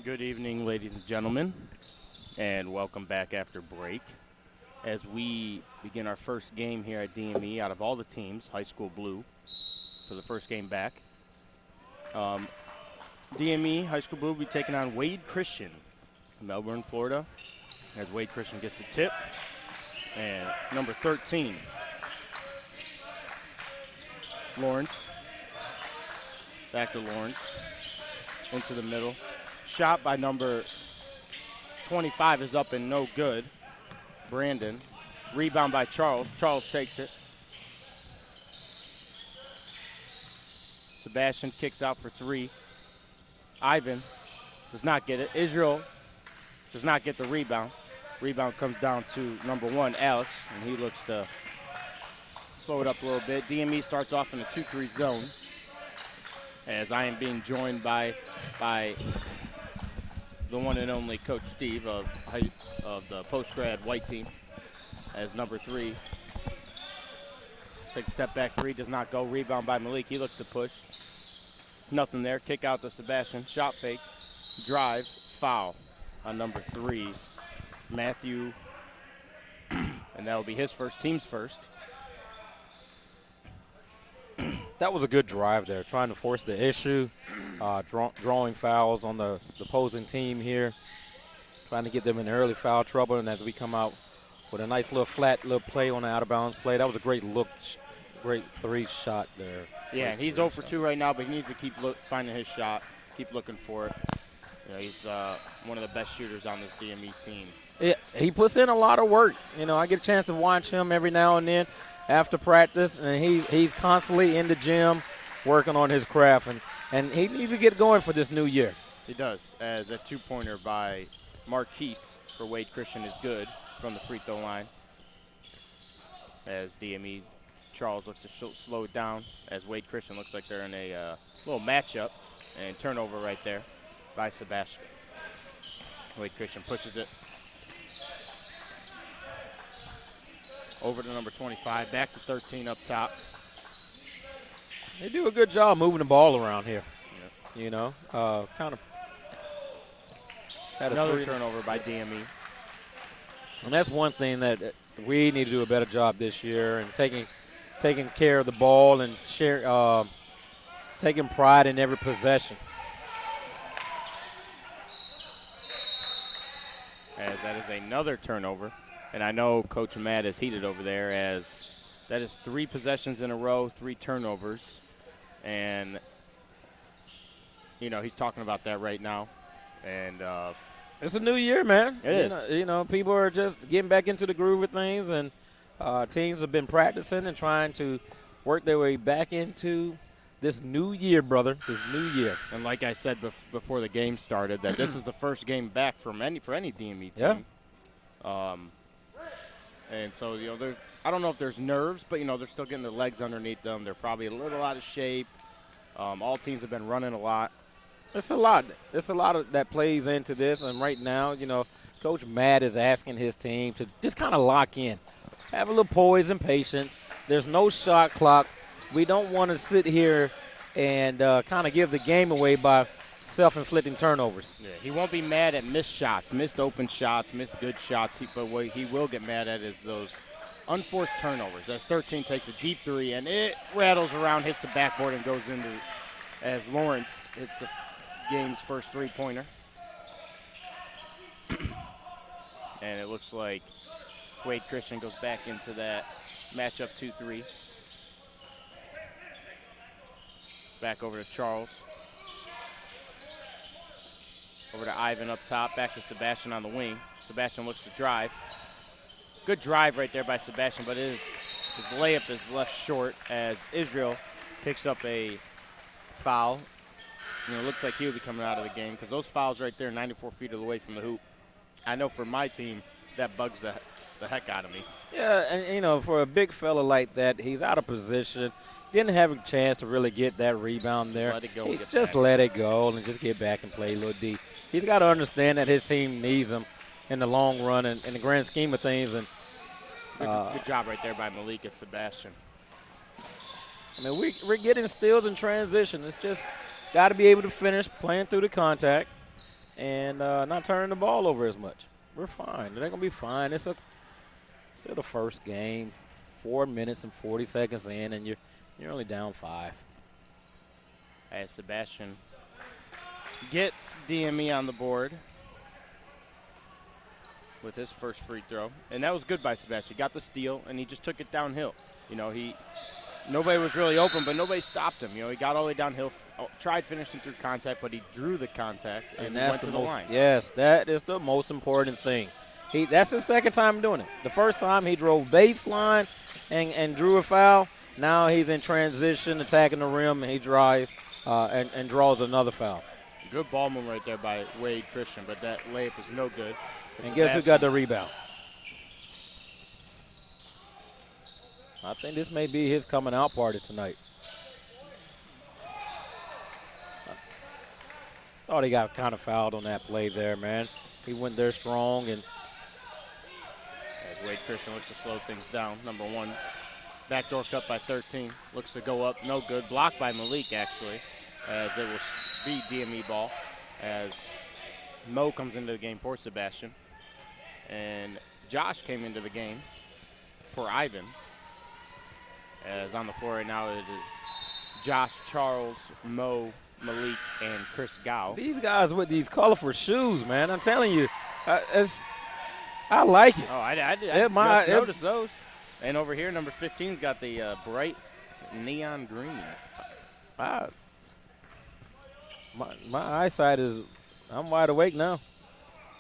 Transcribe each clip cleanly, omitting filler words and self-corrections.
Good evening, ladies and gentlemen, and welcome back after break. As we begin our first game here at DME out of all the teams, high school blue, for the first game back. DME, high school blue, will be taking on Wade Christian, Melbourne, Florida, as Wade Christian gets the tip. And number 13, Lawrence, back to Lawrence, into the middle. Shot by number 25 is up and no good. Brandon. Rebound by Charles. Charles takes it. Sebastian kicks out for three. Ivan does not get it. Israel does not get the rebound. Rebound comes down to number 1, Alex, and he looks to slow it up a little bit. DME starts off in a 2-3 zone, as I am being joined by the one and only Coach Steve of the post-grad white team, as number 3 takes a step back three, does not go. Rebound by Malik. He looks to push. Nothing there. Kick out to Sebastian. Shot fake. Drive. Foul on number 3, Matthew. And that will be his first, team's first. That was a good drive there, trying to force the issue, drawing fouls on the opposing team here, trying to get them in early foul trouble, and as we come out with a nice little flat little play on the out-of-bounds play, that was a great look, great three shot there. Yeah, and he's 0 for 2 right now, but he needs to keep finding his shot, keep looking for it. You know, he's one of the best shooters on this DME team. Yeah, he puts in a lot of work. You know, I get a chance to watch him every now and then after practice, and he's constantly in the gym working on his craft, and he needs to get going for this new year. He does, as a two-pointer by Marquise for Wade Christian is good from the free throw line. As DME, Charles looks to slow it down, as Wade Christian looks like they're in a little matchup, and turnover right there by Sebastian. Wade Christian pushes it over to number 25, back to 13 up top. They do a good job moving the ball around here. Yep. You know, kind of had another turnover by DME. And that's one thing that we need to do a better job this year, and taking care of the ball and taking pride in every possession. As that is another turnover. And I know Coach Matt is heated over there, as that is 3 possessions in a row, 3 turnovers. And, you know, he's talking about that right now. And it's a new year, man. It is. You know, people are just getting back into the groove of things, and teams have been practicing and trying to work their way back into this new year, brother, this new year. And like I said before the game started, that this is the first game back for any DME team. Yeah. And so, you know, I don't know if there's nerves, but, you know, they're still getting their legs underneath them. They're probably a little out of shape. All teams have been running a lot. It's a lot. It's a lot that plays into this. And right now, you know, Coach Matt is asking his team to just kind of lock in. Have a little poise and patience. There's no shot clock. We don't want to sit here and kind of give the game away by self-inflicting turnovers. Yeah, he won't be mad at missed shots, missed open shots, missed good shots. But what he will get mad at is those unforced turnovers. As 13 takes a deep three, and it rattles around, hits the backboard, and goes into, as Lawrence hits the game's first three-pointer. And it looks like Wade Christian goes back into that matchup 2-3. Back over to Charles. Over to Ivan up top, back to Sebastian on the wing. Sebastian looks to drive. Good drive right there by Sebastian, but his layup is left short as Israel picks up a foul. You know, it looks like he will be coming out of the game, because those fouls right there, 94 feet away from the hoop. I know for my team, that bugs the heck out of me. Yeah, and, you know, for a big fella like that, he's out of position. Didn't have a chance to really get that rebound there. Let it go. Just let it go and just get back and play a little deep. He's got to understand that his team needs him in the long run and in the grand scheme of things. And good job right there by Malik and Sebastian. I mean, we're getting steals in transition. It's just got to be able to finish playing through the contact and not turning the ball over as much. We're fine. They're going to be fine. It's still the first game, 4 minutes and 40 seconds in, and you're only down 5. As Sebastian gets DME on the board with his first free throw. And that was good by Sebastian. He got the steal, and he just took it downhill. You know, nobody was really open, but nobody stopped him. You know, he got all the way downhill, tried finishing through contact, but he drew the contact and that's went to the line. Yes, that is the most important thing. That's his second time doing it. The first time he drove baseline and drew a foul. Now he's in transition, attacking the rim, and he drives and draws another foul. Good ball movement right there by Wade Christian, but that layup is no good. And guess who got the rebound? I think this may be his coming out party tonight. Thought he got kind of fouled on that play there, man. He went there strong. And as Wade Christian looks to slow things down, number 1. Backdoor cut by 13. Looks to go up. No good. Blocked by Malik, actually, as it will be DME ball as Mo comes into the game for Sebastian. And Josh came into the game for Ivan. As on the floor right now, it is Josh, Charles, Mo, Malik, and Chris Gow. These guys with these colorful shoes, man, I'm telling you, I like it. Oh, I just noticed those. And over here, number 15's got the bright neon green. My eyesight I'm wide awake now.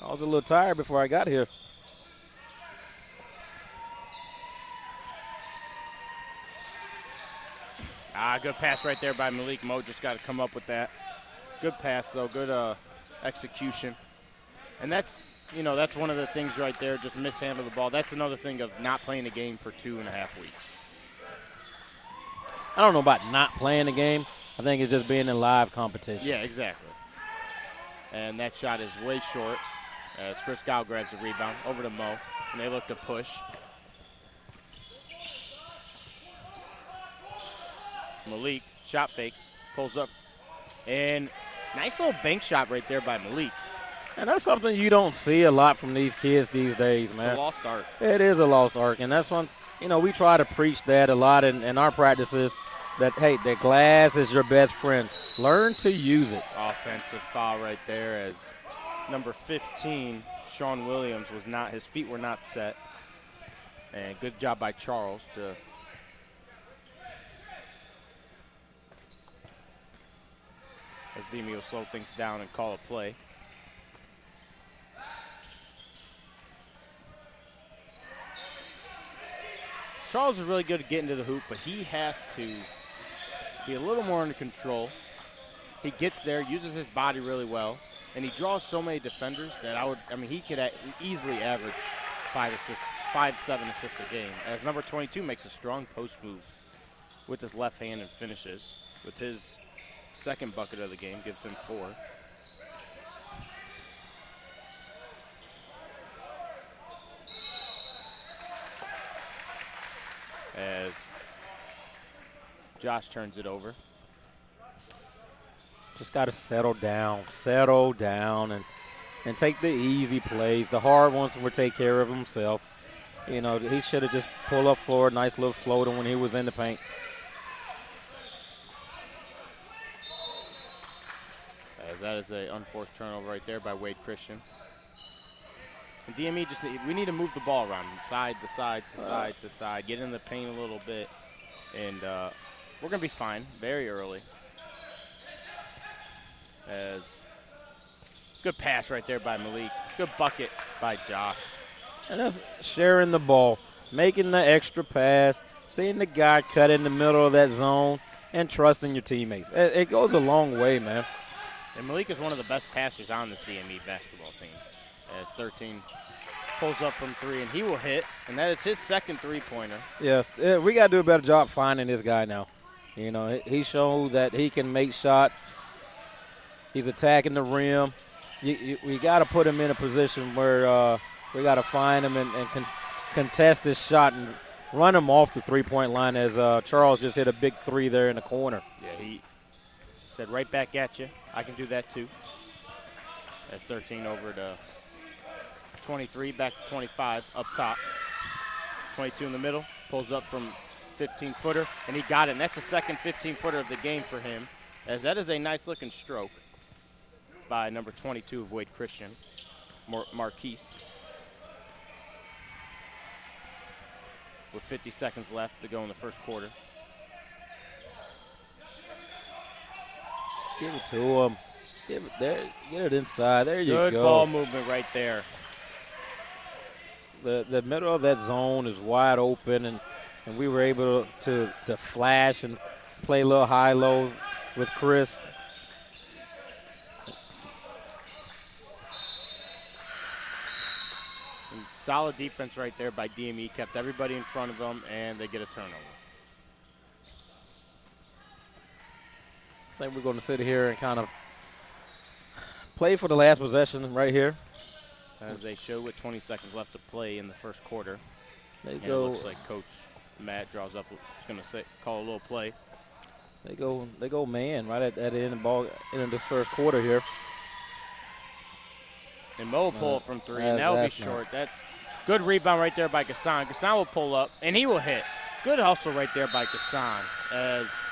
I was a little tired before I got here. Good pass right there by Malik. Mo just got to come up with that. Good pass, though. Good execution. And that's one of the things right there, just mishandle the ball. That's another thing of not playing a game for 2.5 weeks. I don't know about not playing the game. I think it's just being in live competition. Yeah, exactly. And that shot is way short as Chris Gow grabs the rebound over to Mo, and they look to push. Malik, shot fakes, pulls up, and nice little bank shot right there by Malik. And that's something you don't see a lot from these kids these days, man. It's a lost art. It is a lost art, and that's one, we try to preach that a lot in our practices, that, hey, the glass is your best friend. Learn to use it. Offensive foul right there as number 15, Sean Williams, his feet were not set. And good job by Charles to as DME will slow things down and call a play. Charles is really good at getting to the hoop, but he has to be a little more under control. He gets there, uses his body really well, and he draws so many defenders that he could easily average 5, 7 assists a game. As number 22 makes a strong post move with his left hand and finishes with his second bucket of the game, gives him 4. As Josh turns it over. Just got to settle down, and take the easy plays. The hard ones will take care of himself. He should have just pulled up for a nice little floater when he was in the paint. As that is an unforced turnover right there by Wade Christian. And DME we need to move the ball around side to side to side to side, get in the paint a little bit, and we're going to be fine very early. As good pass right there by Malik. Good bucket by Josh. And that's sharing the ball, making the extra pass, seeing the guy cut in the middle of that zone, and trusting your teammates. It goes a long way, man. And Malik is one of the best passers on this DME basketball team. As 13 pulls up from 3, and he will hit, and that is his second three-pointer. Yes, we got to do a better job finding this guy now. He showed that he can make shots. He's attacking the rim. We got to put him in a position where we got to find him and contest this shot and run him off the three-point line as Charles just hit a big 3 there in the corner. Yeah, he said right back at you. I can do that too. That's 13 over to 23, back to 25, up top. 22 in the middle, pulls up from 15-footer, and he got it. And that's the second 15-footer of the game for him, as that is a nice-looking stroke by number 22 of Wade Christian, Marquise. With 50 seconds left to go in the first quarter. Give it to him. Give it there. Get it inside. There you go. Good ball movement right there. The middle of that zone is wide open, and we were able to flash and play a little high-low with Chris. And solid defense right there by DME. Kept everybody in front of them, and they get a turnover. I think we're going to sit here and kind of play for the last possession right here. As they show with 20 seconds left to play in the first quarter. They and go. It looks like Coach Matt draws up. He's going to call a little play. They go man right at the end of the ball in the first quarter here. And Mo will pull up from three, and that'll be short. That's good rebound right there by Gassan. Gassan will pull up, and he will hit. Good hustle right there by Gassan. As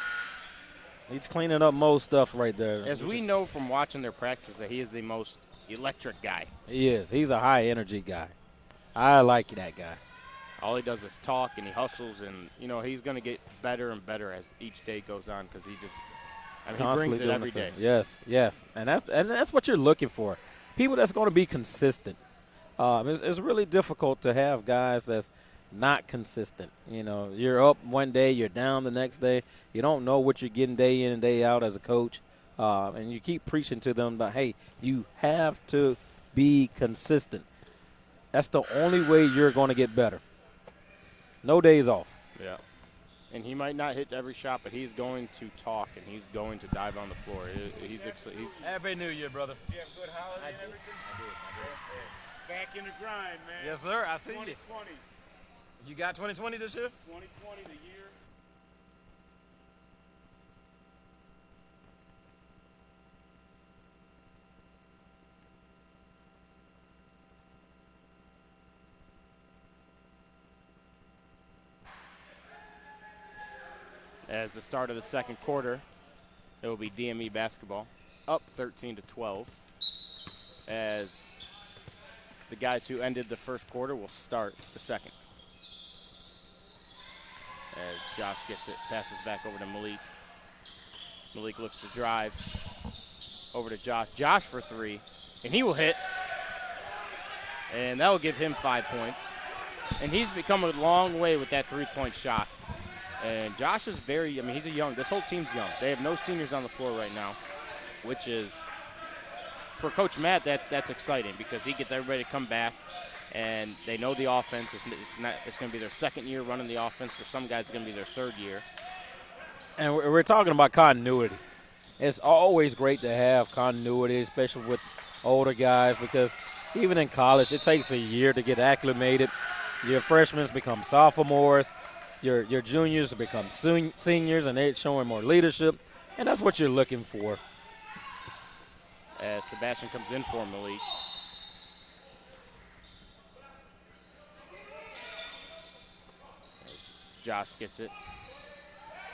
he's cleaning up Mo's stuff right there. As we know from watching their practices that he is the most electric guy. He is. He's a high-energy guy. I like that guy. All he does is talk, and he hustles, and, he's going to get better and better as each day goes on because he brings it every day. Yes. And that's what you're looking for. People that's going to be consistent. It's really difficult to have guys that's not consistent. You're up one day, you're down the next day. You don't know what you're getting day in and day out as a coach. And you keep preaching to them about, hey, you have to be consistent. That's the only way you're going to get better. No days off. Yeah. And he might not hit every shot, but he's going to talk, and he's going to dive on the floor. He's Happy New Year, brother. Did you have a good holiday and everything? I did. Back in the grind, man. Yes, sir. I see you. 2020. You got 2020 this year? 2020, the year. As the start of the second quarter, it will be DME basketball, up 13-12. As the guys who ended the first quarter will start the second. As Josh gets it, passes back over to Malik. Malik looks to drive over to Josh. Josh for three, and he will hit. And that will give him 5 points. And he's become a long way with that three-point shot. And Josh is he's this whole team's young. They have no seniors on the floor right now, which is, for Coach Matt, that's exciting because he gets everybody to come back, and they know the offense. It's going to be their second year running the offense. For some guys, it's going to be their third year. And we're talking about continuity. It's always great to have continuity, especially with older guys, because even in college, it takes a year to get acclimated. Your freshmen become sophomores. Your juniors become seniors, and they're showing more leadership, and that's what you're looking for. As Sebastian comes in for Malik. Josh gets it.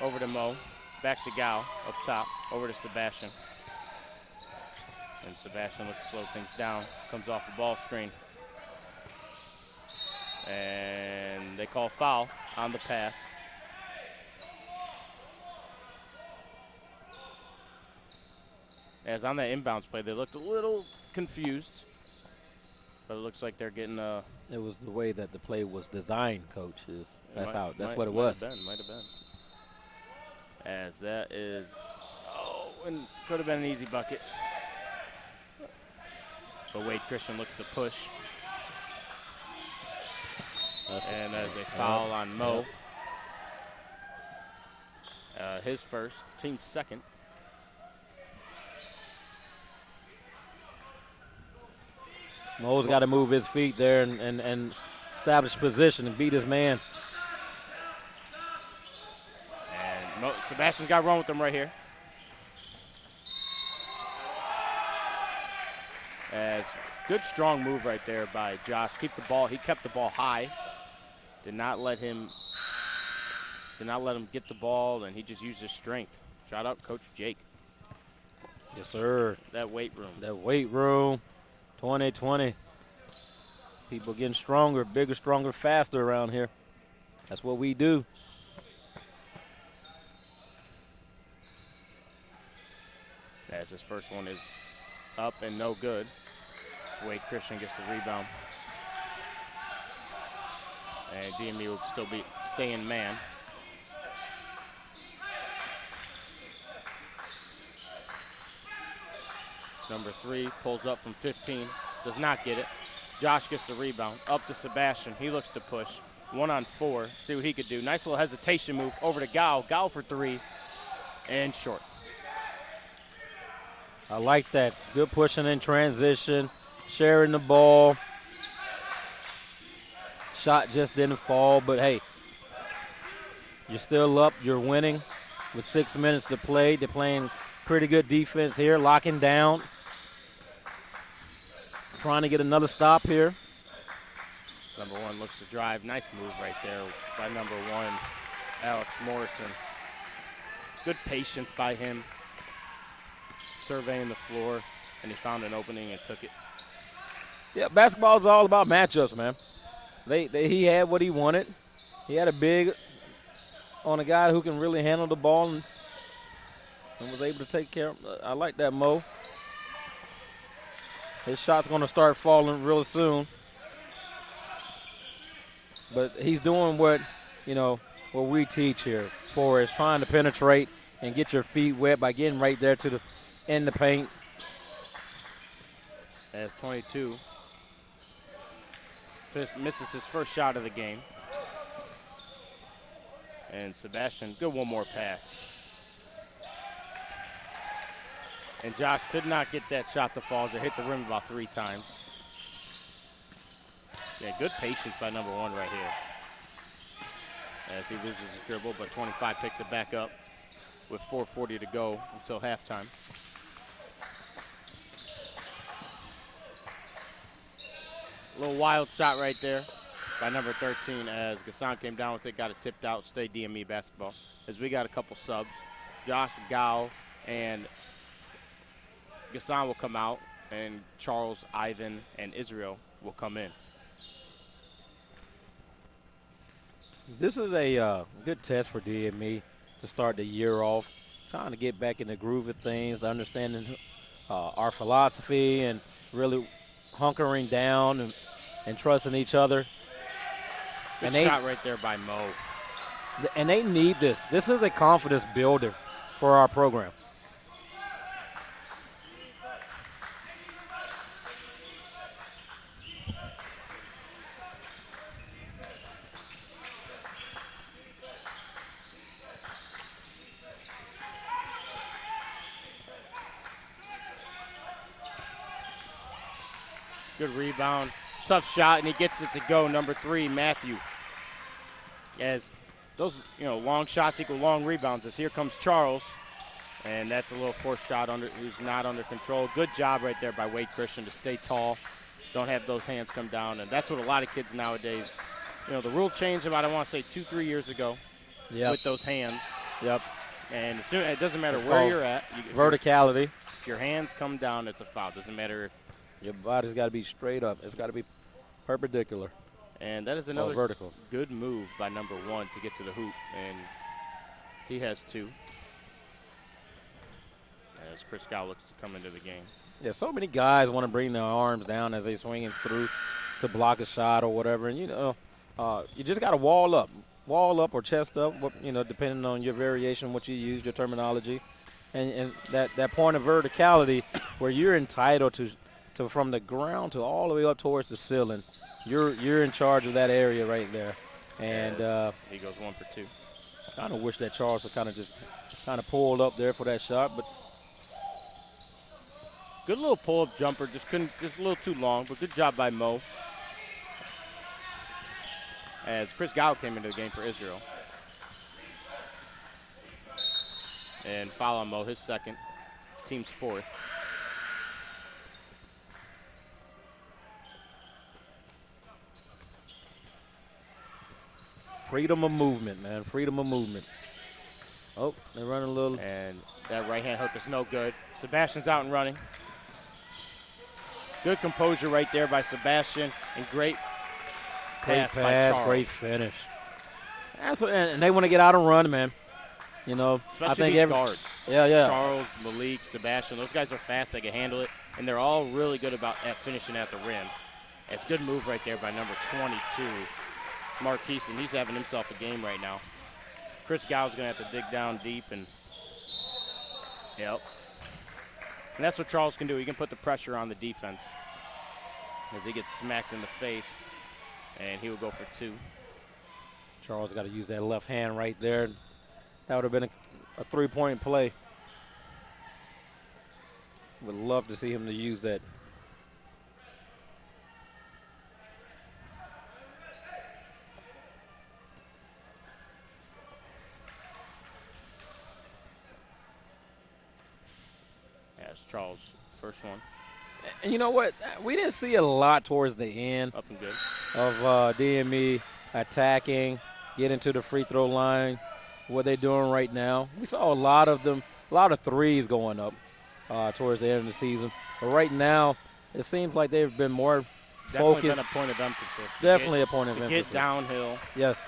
Over to Mo. Back to Gao. Up top. Over to Sebastian. And Sebastian looks to slow things down. Comes off a ball screen. And they call foul on the pass. As on that inbounds play, they looked a little confused. But it looks like they're getting a... It was the way that the play was designed, Coach. That's what it was. was. Might have been. As that is... Oh, and could have been an easy bucket. But Wade Christian looks to push. And as a foul on Mo. His first, team's second. Mo's got to move his feet there and establish position and beat his man. And Sebastian's got to run with them right here. As good strong move right there by Josh. Keep the ball. He kept the ball high. Did not let him get the ball, and he just used his strength. Shout out Coach Jake. Yes, sir. That weight room. That weight room, 2020. People getting stronger, bigger, stronger, faster around here. That's what we do. As his first one is up and no good. Wade Christian gets the rebound. And DME will still be staying man. Number 3 pulls up from 15. Does not get it. Josh gets the rebound. Up to Sebastian. He looks to push. 1-on-4. See what he could do. Nice little hesitation move over to Gao. Gao for 3. And short. I like that. Good pushing in transition, sharing the ball. Shot just didn't fall, but hey, you're still up. You're winning with 6 minutes to play. They're playing pretty good defense here, locking down. Trying to get another stop here. Number 1 looks to drive. Nice move right there by number 1, Alex Morrison. Good patience by him. Surveying the floor, and he found an opening and took it. Yeah, basketball is all about matchups, man. He had what he wanted. He had a big on a guy who can really handle the ball and was able to take care of him. I like that, Mo. His shot's going to start falling real soon. But he's doing what we teach here, for is trying to penetrate and get your feet wet by getting right there to the in the paint. As 22 misses his first shot of the game. And Sebastian, good one more pass. And Josh could not get that shot to fall as it hit the rim about 3 times. Yeah, good patience by number 1 right here. As he loses his dribble, but 25 picks it back up with 4:40 to go until halftime. A little wild shot right there by number 13 as Gassan came down with it, got it tipped out, stay DME basketball. As we got a couple subs. Josh, Gao, and Gassan will come out, and Charles, Ivan, and Israel will come in. This is a good test for DME to start the year off, trying to get back in the groove of things, to understanding our philosophy and really hunkering down and trusting each other. Good shot right there by Mo. And they need this. This is a confidence builder for our program. Good rebound. Tough shot, and he gets it to go. Number 3, Matthew. As those, long shots equal long rebounds. As here comes Charles, and that's a little forced shot who's not under control. Good job right there by Wade Christian to stay tall. Don't have those hands come down, and that's what a lot of kids nowadays, the rule changed about, I want to say, 2-3 years ago with those hands. Yep. And it doesn't matter where you're at. Verticality. If your hands come down, it's a foul. Doesn't matter if your body's got to be straight up. It's got to be perpendicular. And that is another vertical. Good move by number 1 to get to the hoop. And he has 2. As Chris Gow looks to come into the game. Yeah, so many guys want to bring their arms down as they swinging through to block a shot or whatever. And, you just got to wall up or chest up, depending on your variation, what you use, your terminology. And that point of verticality where you're entitled to from the ground to all the way up towards the ceiling, you're in charge of that area right there. And he goes 1 for 2. Kind of wish that Charles would kind of pulled up there for that shot, but good little pull-up jumper, just a little too long, but good job by Mo. As Chris Gow came into the game for Israel. And foul on Mo, his second, team's 4th. freedom of movement, man. Freedom of movement. Oh, they're running a little. And that right hand hook is no good. Sebastian's out and running. Good composure right there by Sebastian, and great pass by Charles. Great finish. That's what, and they want to get out and run, man. You know, Especially I think these guards. Yeah. Charles, Malik, Sebastian, those guys are fast. They can handle it, and they're all really good at finishing at the rim. It's a good move right there by number 22, Marquise, and he's having himself a game right now. Chris Gow's going to have to dig down deep, and yep. And that's what Charles can do. He can put the pressure on the defense as he gets smacked in the face, and he will go for 2. Charles got to use that left hand right there. That would have been a 3-point play. Would love to see him to use that. That's Charles' first one. And you know what? We didn't see a lot towards the end Up and good. of DME attacking, getting to the free throw line. What they're doing right now. We saw a lot of them, a lot of threes going up towards the end of the season. But right now, it seems like they've been more Definitely focused. been a point of emphasis. Definitely a point of to emphasis. get downhill. Yes.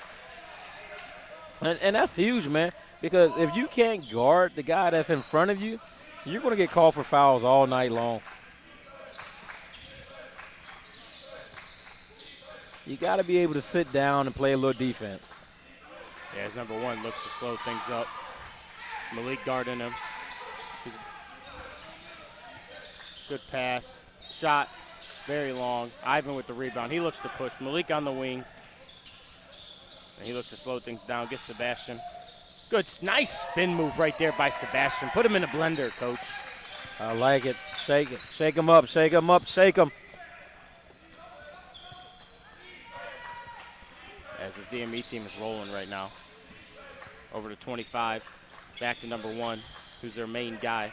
And that's huge, man, because if you can't guard the guy that's in front of you, you're going to get called for fouls all night long. You got to be able to sit down and play a little defense. Yeah, his number 1 looks to slow things up. Malik guarding him. Good pass. Shot. Very long. Ivan with the rebound. He looks to push. Malik on the wing. And he looks to slow things down. Gets Sebastian. Good. Nice spin move right there by Sebastian. Put him in a blender, Coach. I like it. Shake it. Shake him up. Shake him up. Shake him. As his DME team is rolling right now. Over to 25. Back to number 1, who's their main guy.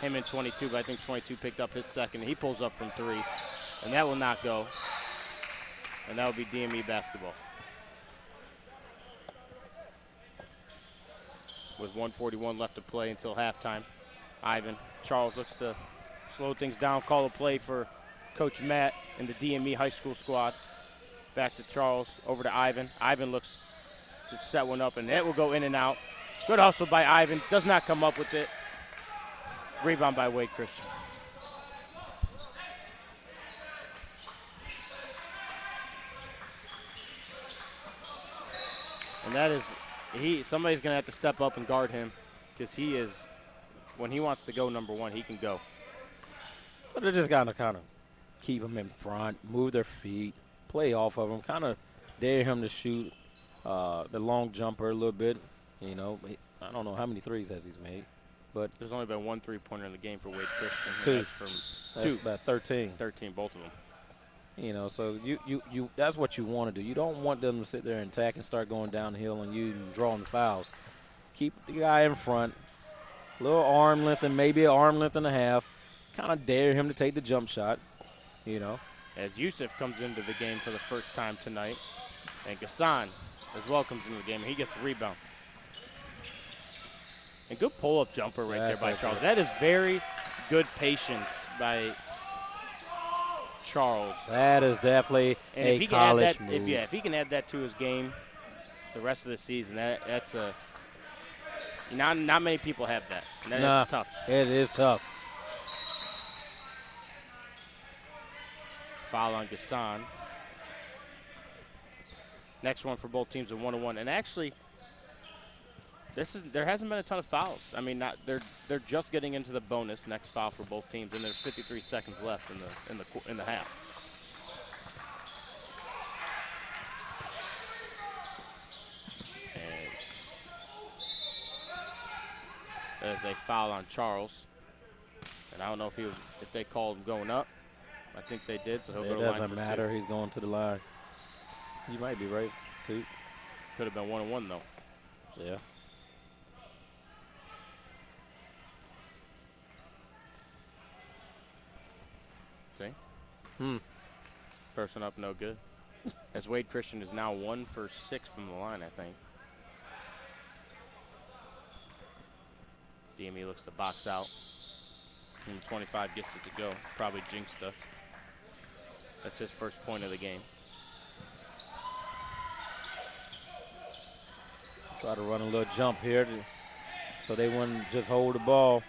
Him and 22, but I think 22 picked up his second. He pulls up from 3, and that will not go. And that will be DME basketball. With 1:41 left to play until halftime. Ivan. Charles looks to slow things down, call a play for Coach Matt and the DME high school squad. Back to Charles, over to Ivan. Ivan looks to set one up, and it will go in and out. Good hustle by Ivan. Does not come up with it. Rebound by Wade Christian. And that is, somebody's going to have to step up and guard him, because he is, when he wants to go number 1, he can go. But they're just got to kind of keep him in front, move their feet, play off of him, kind of dare him to shoot the long jumper a little bit. You know, I don't know how many threes has he's made, but There's only been 1 3-pointer in the game for Wade Christian. 2. That's from that's 2. about 13. 13, both of them. You know, so you that's what you want to do. You don't want them to sit there and attack and start going downhill and you drawing fouls. Keep the guy in front, a little arm length and maybe an arm length and a half. Kind of dare him to take the jump shot, you know. As Yusuf comes into the game for the first time tonight, and Gassan as well comes into the game. He gets the rebound. And good pull-up jumper right there by Charles. That is very good patience by Charles. That is definitely And a college move. if he can add that to his game the rest of the season, that's a not many people have that. And that's tough. It is tough. Foul on Gassan. Next one for both teams, a 1-1. And actually, there hasn't been a ton of fouls. I mean, they're just getting into the bonus. Next foul for both teams, and there's 53 seconds left in the half. And there's a foul on Charles. And I don't know if they called him going up. I think they did, so he'll go to the line for 2. It doesn't matter. He's going to the line. You might be right, too. Could have been 1-1 though. Yeah. See? Person up, no good. As Wade Christian is now 1 for 6 from the line, I think. DME looks to box out. And 25 gets it to go. Probably jinxed us. That's his first point of the game. Try to run a little jump here so they wouldn't just hold the ball.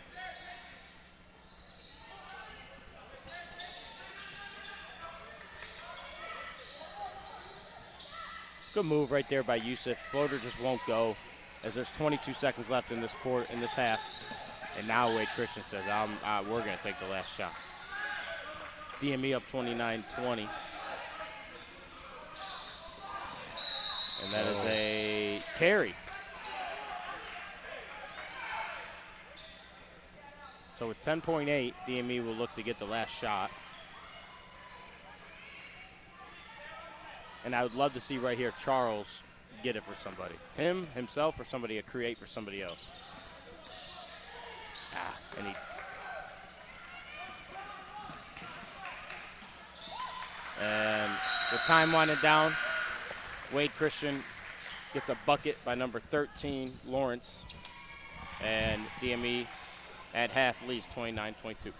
Good move right there by Yusuf. Floater just won't go as there's 22 seconds left in this half. And now Wade Christian says, we're going to take the last shot. DME up 29-20. And that is a carry. So with 10.8, DME will look to get the last shot. And I would love to see right here Charles get it for somebody. Himself, or somebody to create for somebody else. And with time winding down, Wade Christian gets a bucket by number 13, Lawrence. And DME at half leads 29-22.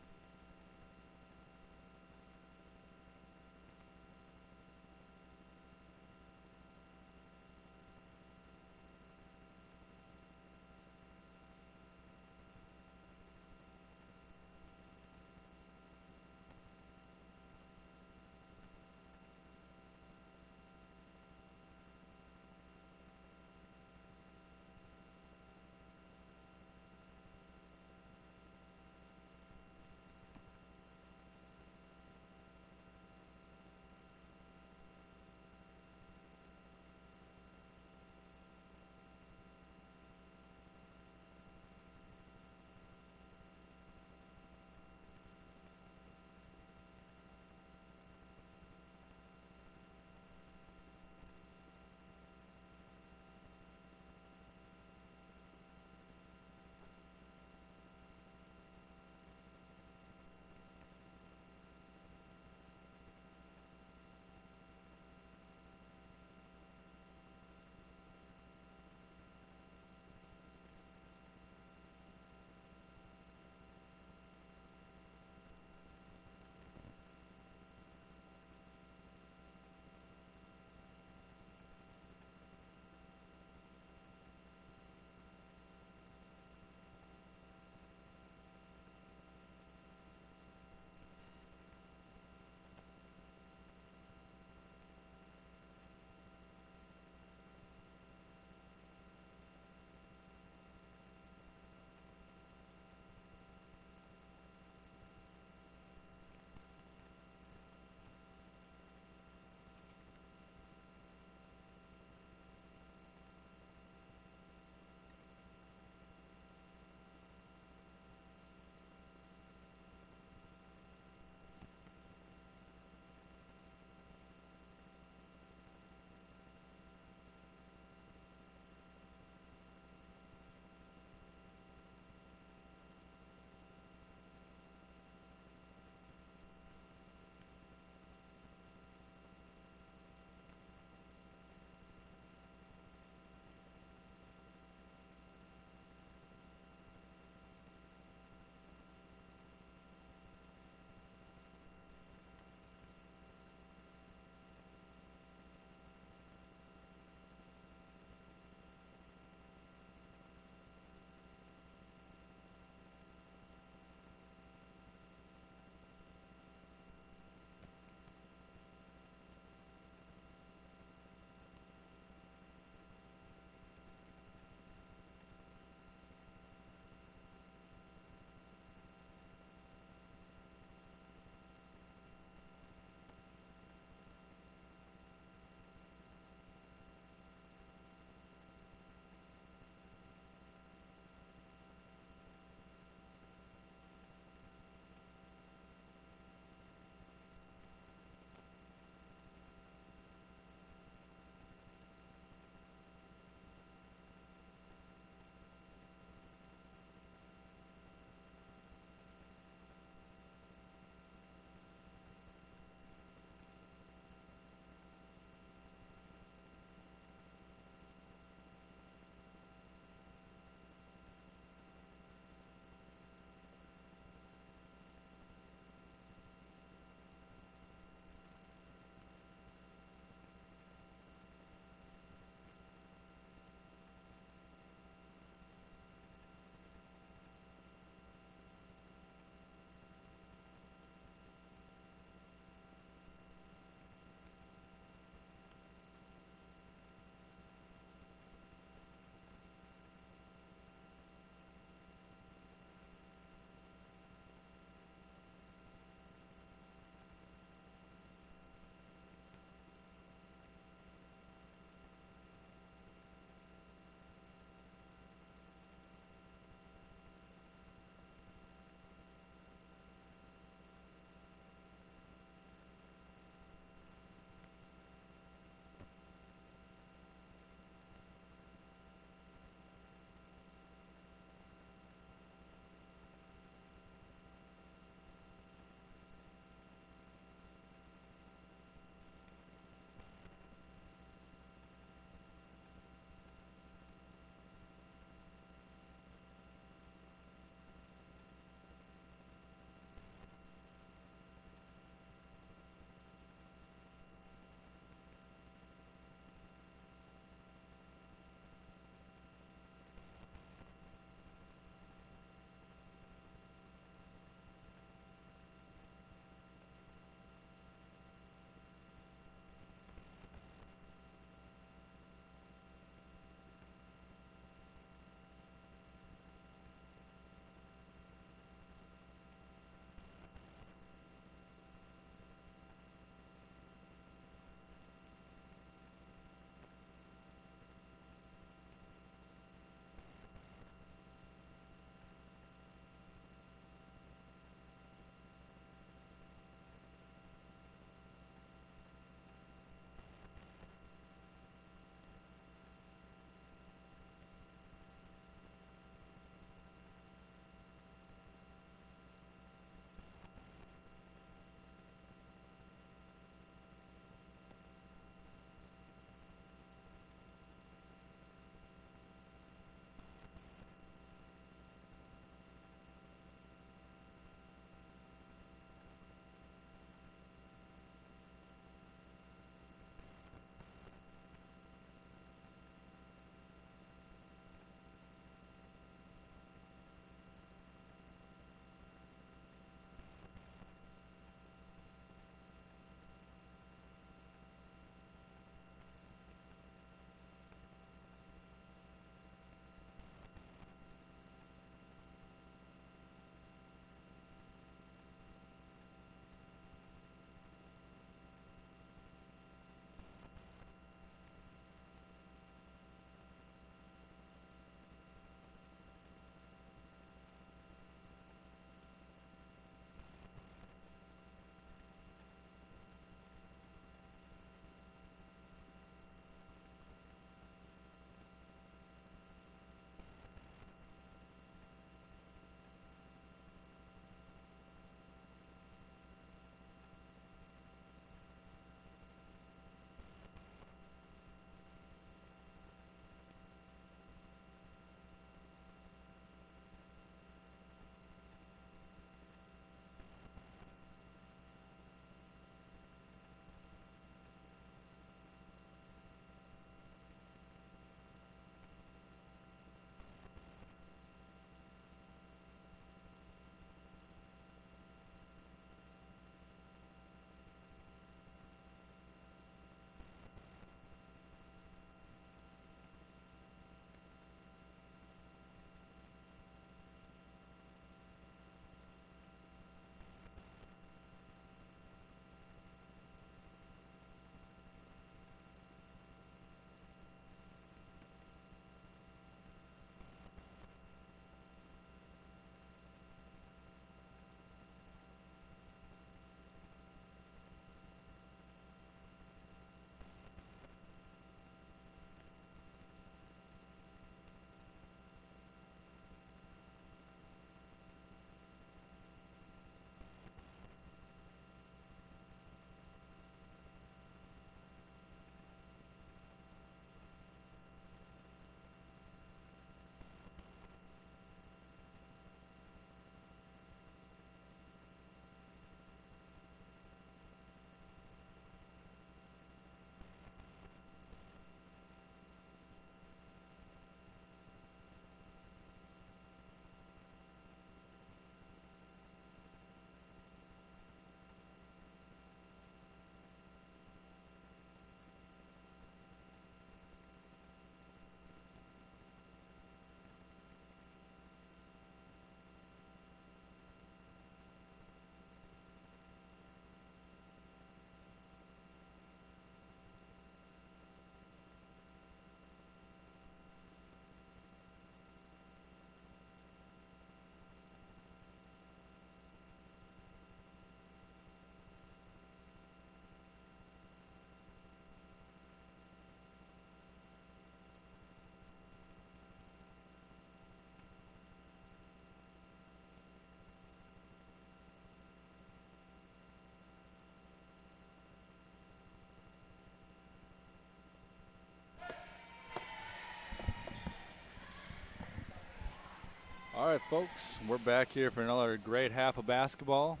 All right, folks, we're back here for another great half of basketball.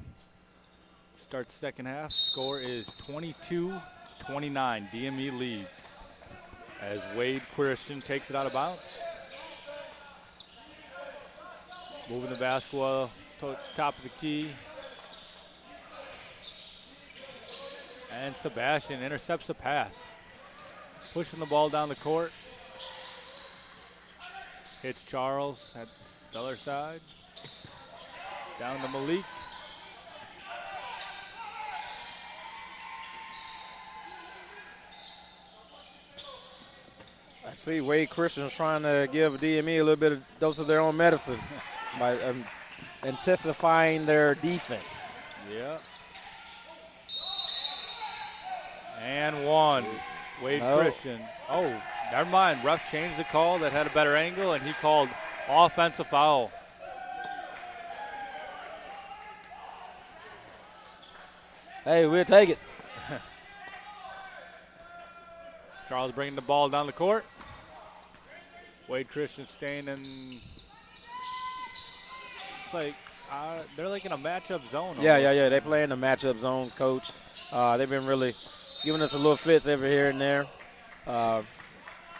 Start the second half. Score is 22-29. DME leads as Wade Christian takes it out of bounds. Moving the basketball to top of the key. And Sebastian intercepts the pass. Pushing the ball down the court. Hits Charles at the other side. Down to Malik. I see Wade Christian's trying to give DME a little bit of dose of their own medicine by intensifying their defense. Yeah. And one. Wade Christian. Oh, never mind. Ref changed the call. That had a better angle, and he called offensive foul. Hey, we'll take it. Charles bringing the ball down the court. Wade Christian staying in. It's like they're like in a matchup zone. Yeah. They play in the matchup zone, coach. They've been really giving us a little fits every here and there. But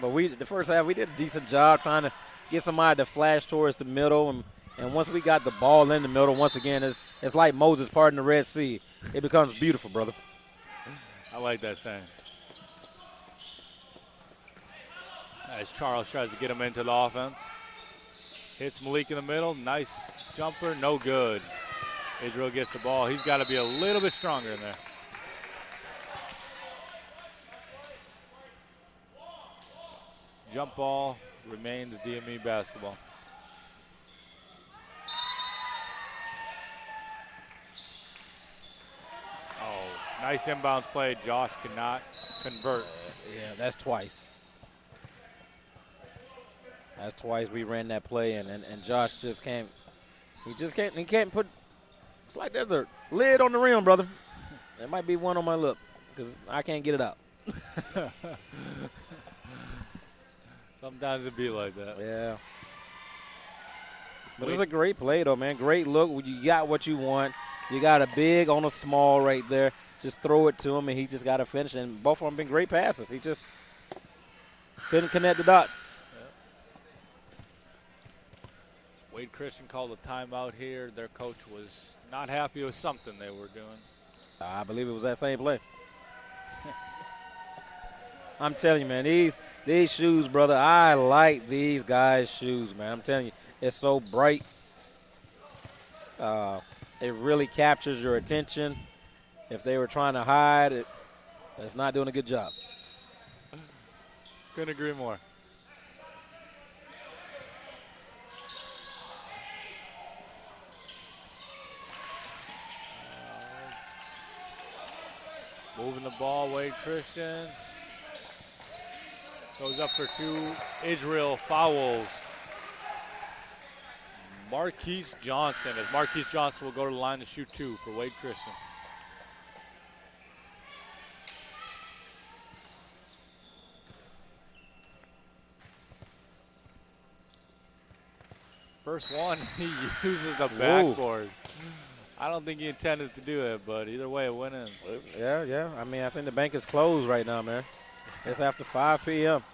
the first half, we did a decent job trying to get somebody to flash towards the middle. And once we got the ball in the middle, once again, it's like Moses parting the Red Sea. It becomes beautiful, brother. I like that saying. As Charles tries to get him into the offense. Hits Malik in the middle. Nice jumper. No good. Israel gets the ball. He's got to be a little bit stronger in there. Jump ball remains DME basketball. Oh, nice inbounds play. Josh cannot convert. Yeah, that's twice. That's twice we ran that play, and Josh just can't. He can't put. It's like there's a lid on the rim, brother. There might be one on my lip because I can't get it out. Sometimes it be like that. Yeah. But it's a great play, though, man. Great look. You got what you want. You got a big on a small right there. Just throw it to him, and he just got to finish. And both of them been great passes. He just couldn't connect the dots. Wade Christian called a timeout here. Their coach was not happy with something they were doing. I believe it was that same play. I'm telling you, man, these shoes, brother, I like these guys' shoes, man. I'm telling you, it's so bright. It really captures your attention. If they were trying to hide it, it's not doing a good job. Couldn't agree more. Moving the ball, Wade Christian. Goes up for two. Israel fouls Marquise Johnson, as Marquise Johnson will go to the line to shoot two for Wade Christian. First one, he uses the backboard. I don't think he intended to do it, but either way, it went in. Yeah. I mean, I think the bank is closed right now, man. It's after 5 p.m.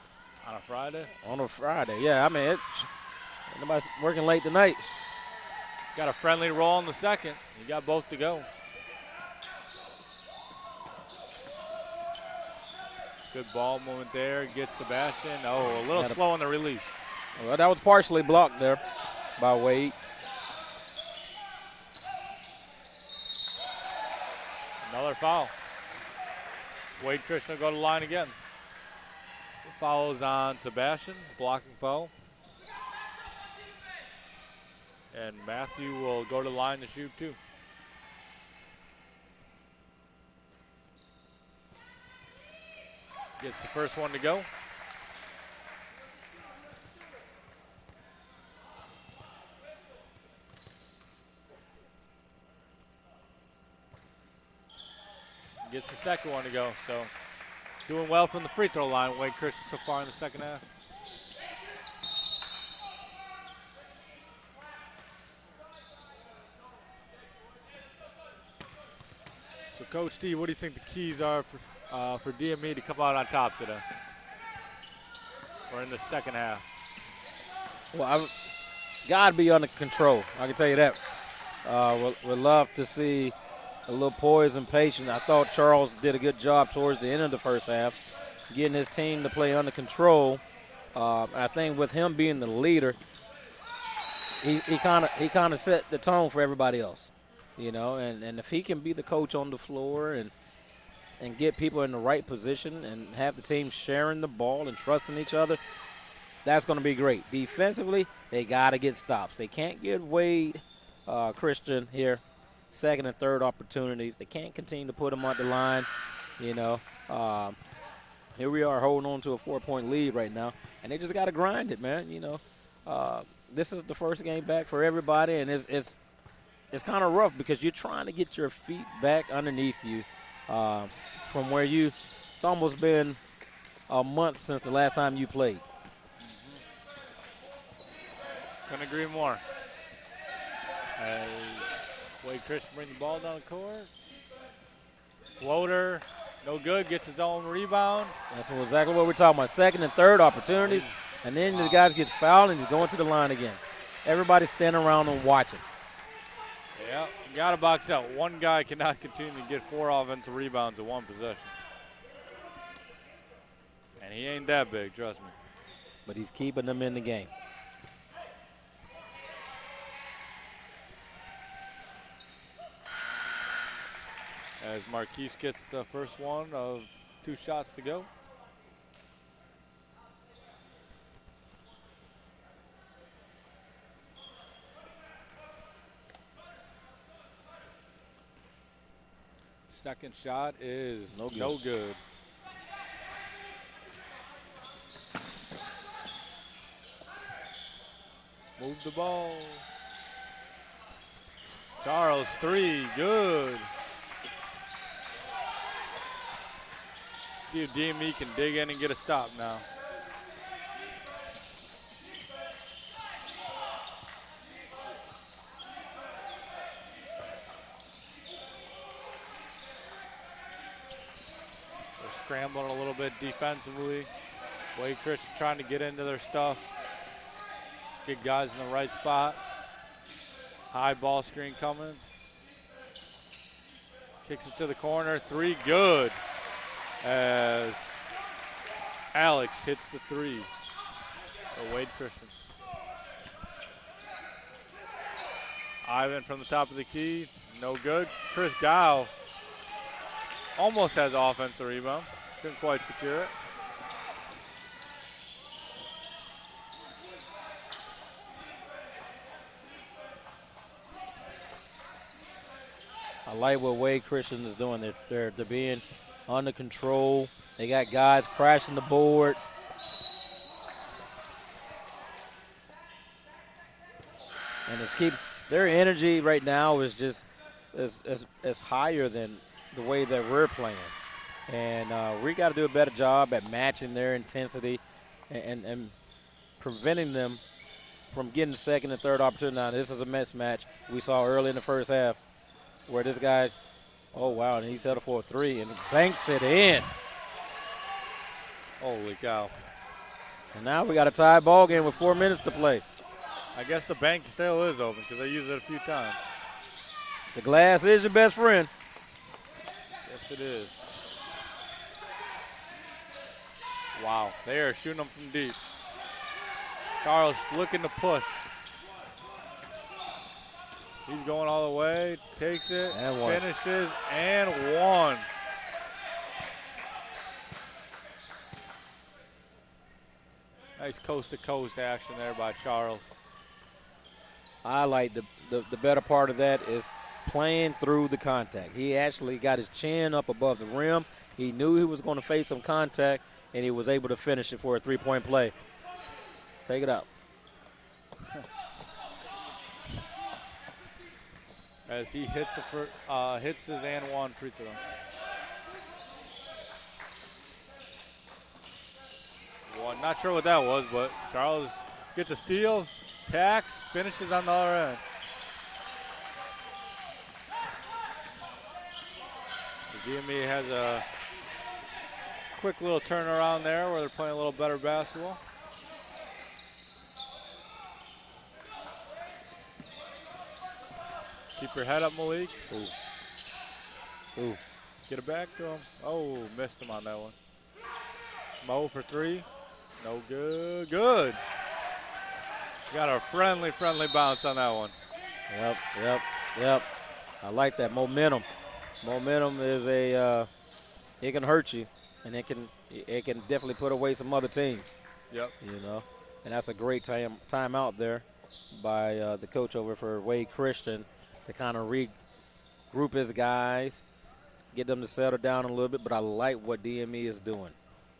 On a Friday? On a Friday, yeah. I mean, nobody's working late tonight. Got a friendly roll in the second. You got both to go. Good ball movement there. Gets Sebastian. Oh, a little slow on the release. Well, that was partially blocked there by Wade. Another foul. Wade Christian will go to the line again. Fouls on Sebastian, blocking foul. And Matthew will go to the line to shoot two. Gets the first one to go. Gets the second one to go, so doing well from the free throw line, Wade Christian so far in the second half. Coach Steve, what do you think the keys are for DME to come out on top today? Or in the second half? Well, I got to be under control. I can tell you that. Would love to see a little poise and patience. I thought Charles did a good job towards the end of the first half, getting his team to play under control. I think with him being the leader, he kind of set the tone for everybody else, you know. And if he can be the coach on the floor and get people in the right position and have the team sharing the ball and trusting each other, that's going to be great. Defensively, they got to get stops. They can't get Wade Christian here second and third opportunities. They can't continue to put him on the line, you know. Here we are holding on to a 4-point lead right now, and they just got to grind it, man, you know. This is the first game back for everybody, and it's kind of rough because you're trying to get your feet back underneath you from where it's almost been a month since the last time you played. Couldn't agree more. As Wade Christian brings the ball down the court. Floater, no good, gets his own rebound. That's exactly what we're talking about. Second and third opportunities, and then the guys get fouled and he's going to the line again. Everybody's standing around and watching. Yeah, you got to box out. One guy cannot continue to get 4 offensive rebounds in one possession. And he ain't that big, trust me. But he's keeping them in the game. As Marquise gets the first one of 2 shots to go. Second shot is no good. Move the ball. Charles, 3, good. See if DME can dig in and get a stop now. They're scrambling a little bit defensively. Wade Christian trying to get into their stuff. Get guys in the right spot. High ball screen coming. Kicks it to the corner. 3, good. As Alex hits the 3 for Wade Christian. Ivan from the top of the key, no good. Chris Dow almost has offensive rebound. Couldn't quite secure it. I like what Wade Christian is doing. They're being under control. They got guys crashing the boards. And their energy right now is just as higher than the way that we're playing. And we got to do a better job at matching their intensity and preventing them from getting the second and third opportunity. Now, this is a mismatch we saw early in the first half where this guy, oh, wow, and he settled for a 3 and banks it in. Holy cow. And now we got a tie ball game with 4 minutes to play. I guess the bank still is open because they used it a few times. The glass is your best friend. Yes, it is. Wow, they are shooting them from deep. Charles looking to push. He's going all the way, takes it, and one. Finishes, and 1. Nice coast-to-coast action there by Charles. I like the better part of that is playing through the contact. He actually got his chin up above the rim. He knew he was going to face some contact, and he was able to finish it for a 3-point play. Take it out. As he hits hits his and 1 free throw. Well, not sure what that was, but Charles gets a steal, tacks, finishes on the other end. DME has a quick little turnaround there where they're playing a little better basketball. Keep your head up, Malik. Ooh. Get it back to him. Oh, missed him on that one. Mo for three. No good. Good. Got a friendly bounce on that one. Yep. I like that momentum. Momentum is it can hurt you, and it can definitely put away some other teams. Yep. You know, and that's a great time out there by the coach over for Wade Christian to kind of regroup his guys, get them to settle down a little bit. But I like what DME is doing.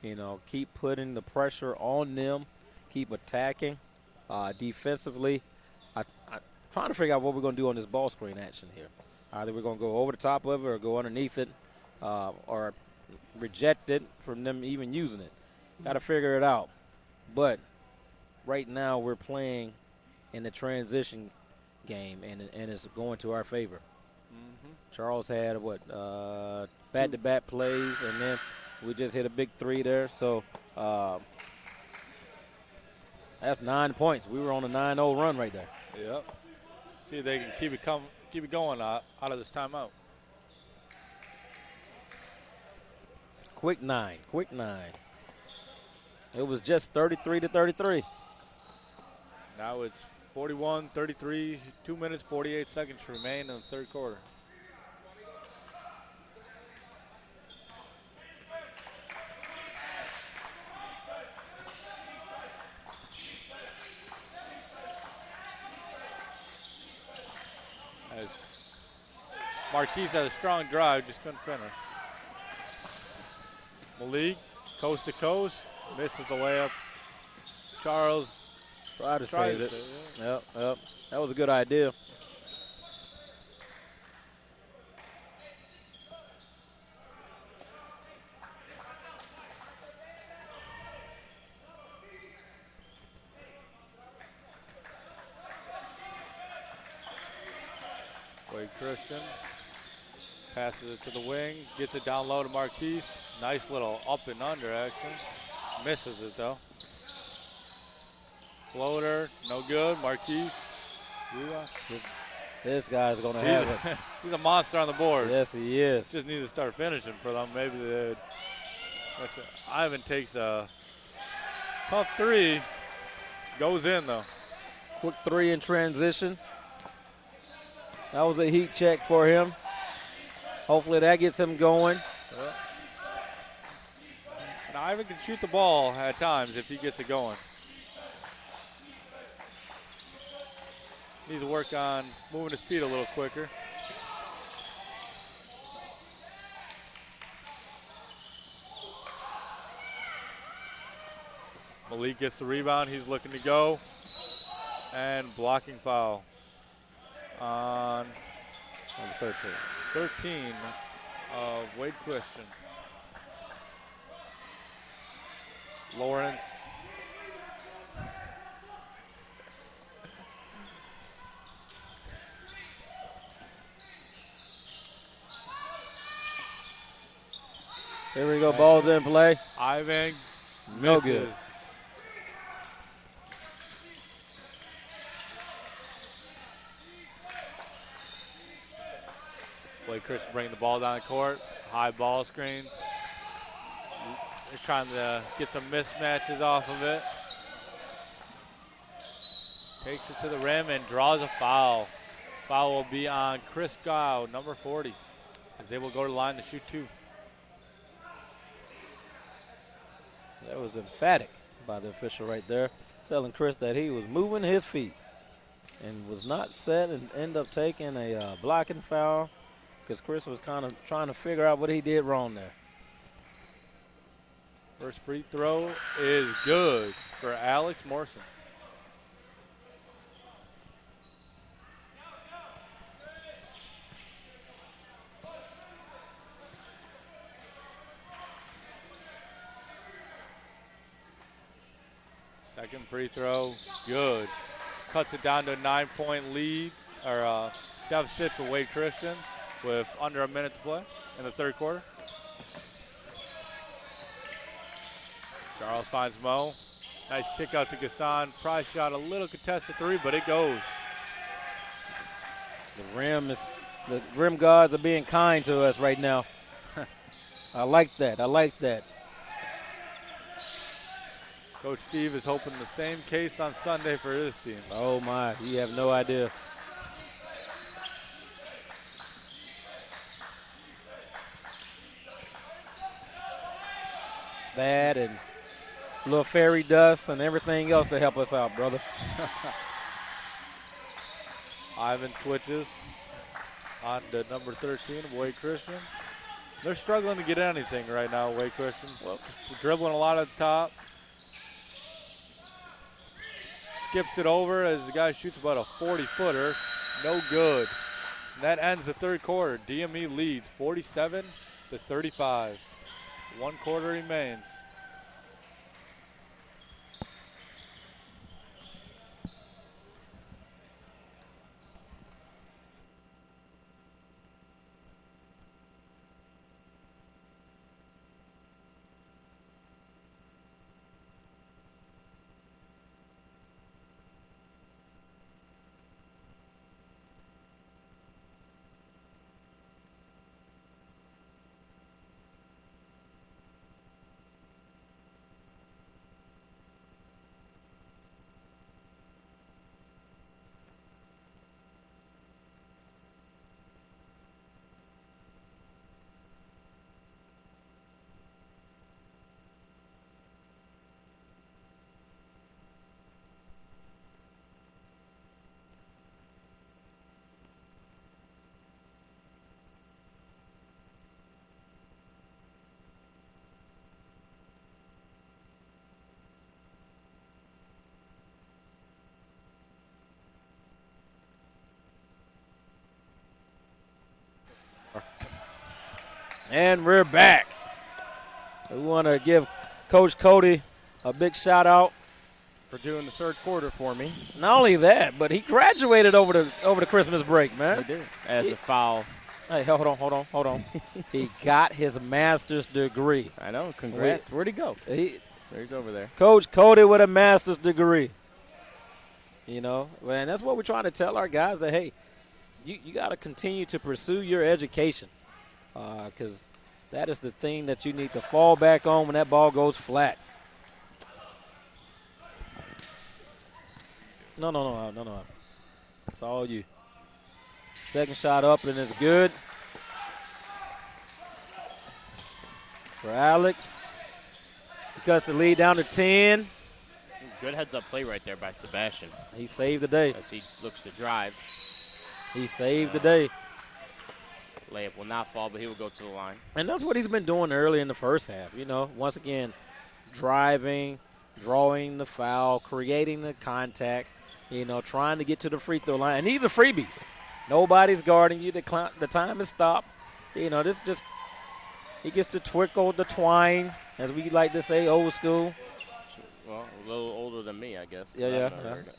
You know, keep putting the pressure on them, keep attacking defensively. I'm trying to figure out what we're going to do on this ball screen action here. Either we're going to go over the top of it or go underneath it or reject it from them even using it. Got to figure it out. But right now we're playing in the transition game, and it's going to our favor. Charles had, back-to-back plays, and then we just hit a big three there. So that's 9 points. We were on a 9-0 run right there. Yep. See if they can keep it going out of this timeout. Quick nine. It was just 33-33. Now it's 41-33, 2 minutes, 48 seconds remain in the third quarter. As Marquise had a strong drive, just couldn't finish. Malik, coast to coast, misses the layup. Charles Try to tries save it. to, Yep. That was a good idea. Wade Christian passes it to the wing, gets it down low to Marquise. Nice little up and under action. Misses it though. Floater, no good. Marquise. This guy's going to have it. He's a monster on the board. Yes, he is. Just need to start finishing for them. Maybe they. Ivan takes a tough three. Goes in though. Quick three in transition. That was a heat check for him. Hopefully that gets him going. Now Ivan can shoot the ball at times if he gets it going. Needs to work on moving his feet a little quicker. Malik gets the rebound. He's looking to go. And blocking foul on 13 of Wade Christian. Lawrence. Here we go, ball's in play. Ivan No misses. good. Blake Christian bringing the ball down the court. High ball screen. They're trying to get some mismatches off of it. Takes it to the rim and draws a foul. Foul will be on Chris Gow, number 40, as they will go to the line to shoot two. That was emphatic by the official right there, telling Chris that he was moving his feet and was not set and end up taking a blocking foul because Chris was kind of trying to figure out what he did wrong there. First free throw is good for Alex Morrison. Second free throw, good. Cuts it down to a 9-point lead, or deficit for Wade Christian. with under a minute to play in the third quarter. Charles finds Mo. Nice kick out to Gassan. Probably shot a little contested three, but it goes. The rim guards are being kind to us right now. I like that. I like that. Coach Steve is hoping the same case on Sunday for his team. Oh my, you have no idea. That and a little fairy dust and everything else to help us out, brother. Ivan switches on to number 13, Wade Christian. They're struggling to get anything right now, Wade Christian. Well, dribbling a lot at the top. Skips it over as the guy shoots about a 40-footer. No good. And that ends the third quarter. DME leads 47-35. 1 quarter remains. And we're back. We want to give Coach Cody a big shout out For doing the third quarter for me. Not only that, but he graduated over the Christmas break, man. He did. As a foul. Hey, hold on. He got his master's degree. I know. Congrats. Where'd he go? He's over there. Coach Cody with a master's degree. You know, and that's what we're trying to tell our guys, that, hey, you got to continue to pursue your education, because that is the thing that you need to fall back on when that ball goes flat. No. It's all you. Second shot up, and it's good for Alex. He cuts the lead down to 10. Good heads-up play right there by Sebastian. He saved the day. As he looks to drive. He saved the day. Layup will not fall, but he will go to the line. And that's what he's been doing early in the first half. You know, once again, driving, drawing the foul, creating the contact, you know, trying to get to the free throw line. And these are freebies. Nobody's guarding you. The time is stopped. You know, this just, he gets to twinkle the twine, as we like to say, old school. Well, a little older than me, I guess. Yeah.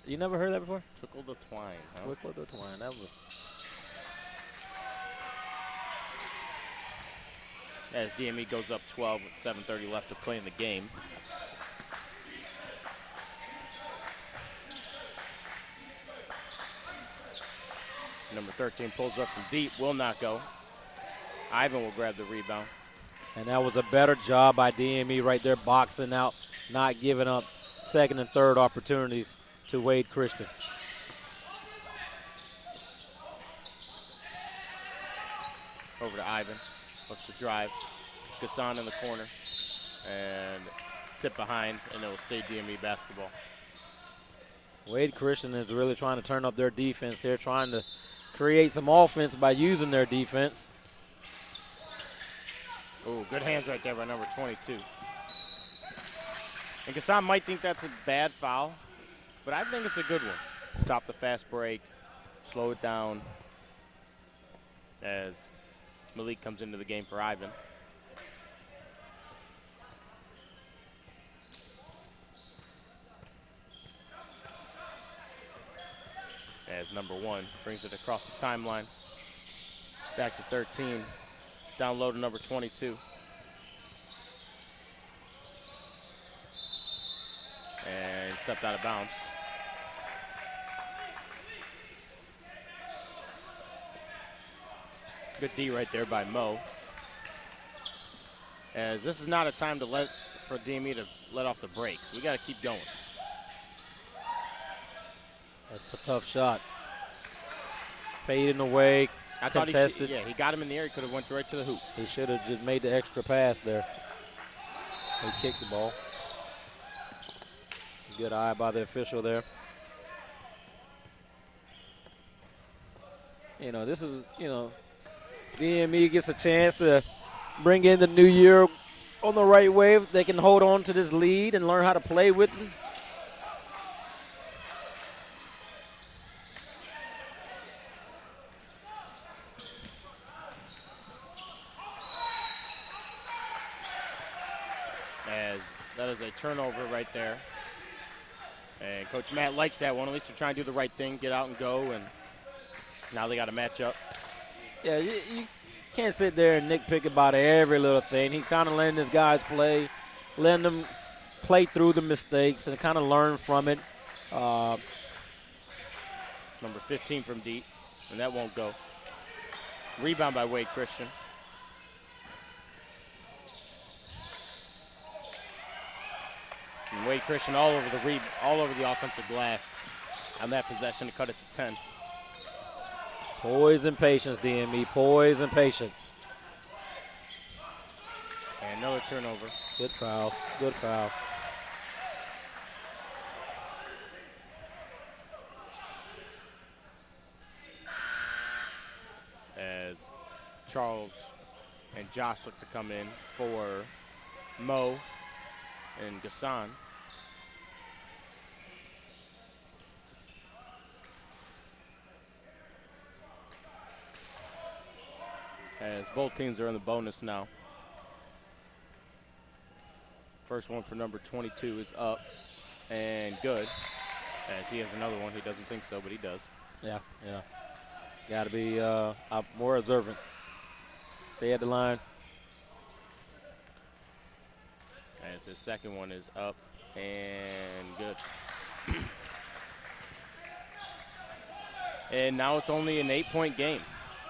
You never heard that before? Twinkle the twine, huh? Twinkle the twine. That was. As DME goes up 12 with 7:30 left to play in the game. Number 13 pulls up from deep, will not go. Ivan will grab the rebound. And that was a better job by DME right there, boxing out, not giving up second and third opportunities to Wade Christian. Over to Ivan. Looks to drive. Gassan in the corner. And tip behind, and it will stay DME basketball. Wade Christian is really trying to turn up their defense here, trying to create some offense by using their defense. Ooh, good hands right there by number 22. And Gassan might think that's a bad foul, but I think it's a good one. Stop the fast break, slow it down as Malik comes into the game for Ivan. As number 1 brings it across the timeline. Back to 13. Down low to number 22. And he stepped out of bounds. Good D right there by Mo. As this is not a time for DME to let off the brakes. We got to keep going. That's a tough shot. Fading away, I thought contested. he got him in the air. He could have went right to the hoop. He should have just made the extra pass there. He kicked the ball. Good eye by the official there. This is, DME gets a chance to bring in the new year on the right wave. They can hold on to this lead and learn how to play with it. As that is a turnover right there. And Coach Matt likes that one. At least they're trying to do the right thing, get out and go. And now they got to match up. Yeah, you can't sit there and nitpick about every little thing. He's kind of letting his guys play, letting them play through the mistakes and kind of learn from it. Number 15 from deep, and that won't go. Rebound by Wade Christian. And Wade Christian all over the offensive glass on that possession to cut it to 10. Poise and patience, DME. Poise and patience. And another turnover. Good foul. Good foul. As Charles and Josh look to come in for Mo and Gassan. As both teams are in the bonus now. First one for number 22 is up and good. As he has another one. He doesn't think so, but he does. Yeah. Got to be more observant. Stay at the line. As his second one is up and good. And now it's only an 8-point game.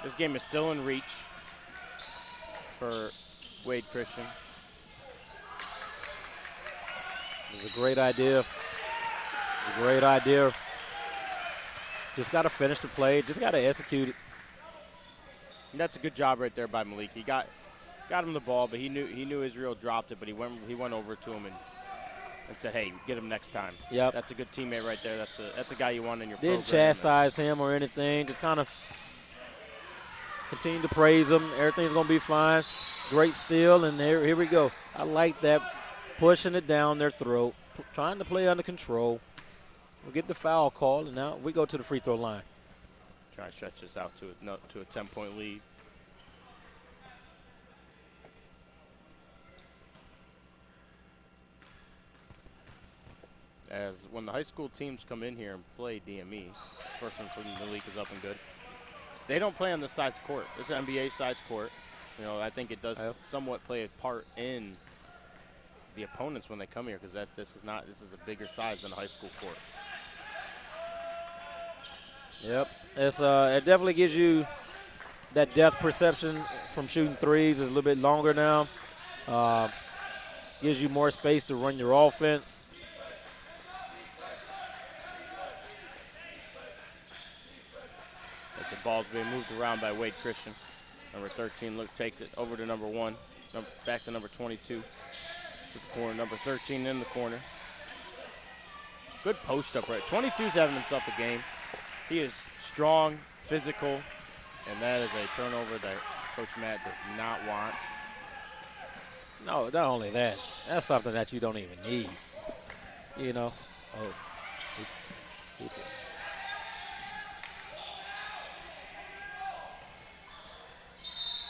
This game is still in reach for Wade Christian. It was a great idea. Great idea. Just got to finish the play. Just got to execute it. And that's a good job right there by Malik. He got him the ball, but he knew Israel dropped it, but he went over to him and said, "Hey, get him next time." Yep. That's a good teammate right there. That's a guy you want in your Didn't program. chastise him or anything. Just kind of continue to praise him. Everything's going to be fine. Great steal, and here we go. I like that. Pushing it down their throat, trying to play under control. We'll get the foul call, and now we go to the free throw line. Trying to stretch this out to a 10-point lead. As when the high school teams come in here and play DME, first one from the league is up and good. They don't play on this size court. This is an NBA size court. I think it does somewhat play a part in the opponents when they come here because this is a bigger size than a high school court. Yep, it definitely gives you that depth perception from shooting threes. It's a little bit longer now. Gives you more space to run your offense. As the ball's being moved around by Wade Christian. Number 13 takes it over to number 1, back to number 22. To the corner, number 13 in the corner. Good post up right. 22's having himself a game. He is strong, physical, and that is a turnover that Coach Matt does not want. No, not only that. That's something that you don't even need.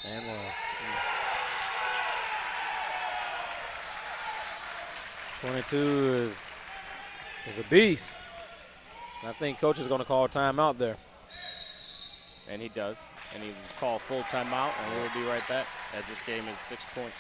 And 22 is a beast. I think coach is going to call a timeout there. And he does. And he will call full timeout, and we'll be right back as this game is 6 points.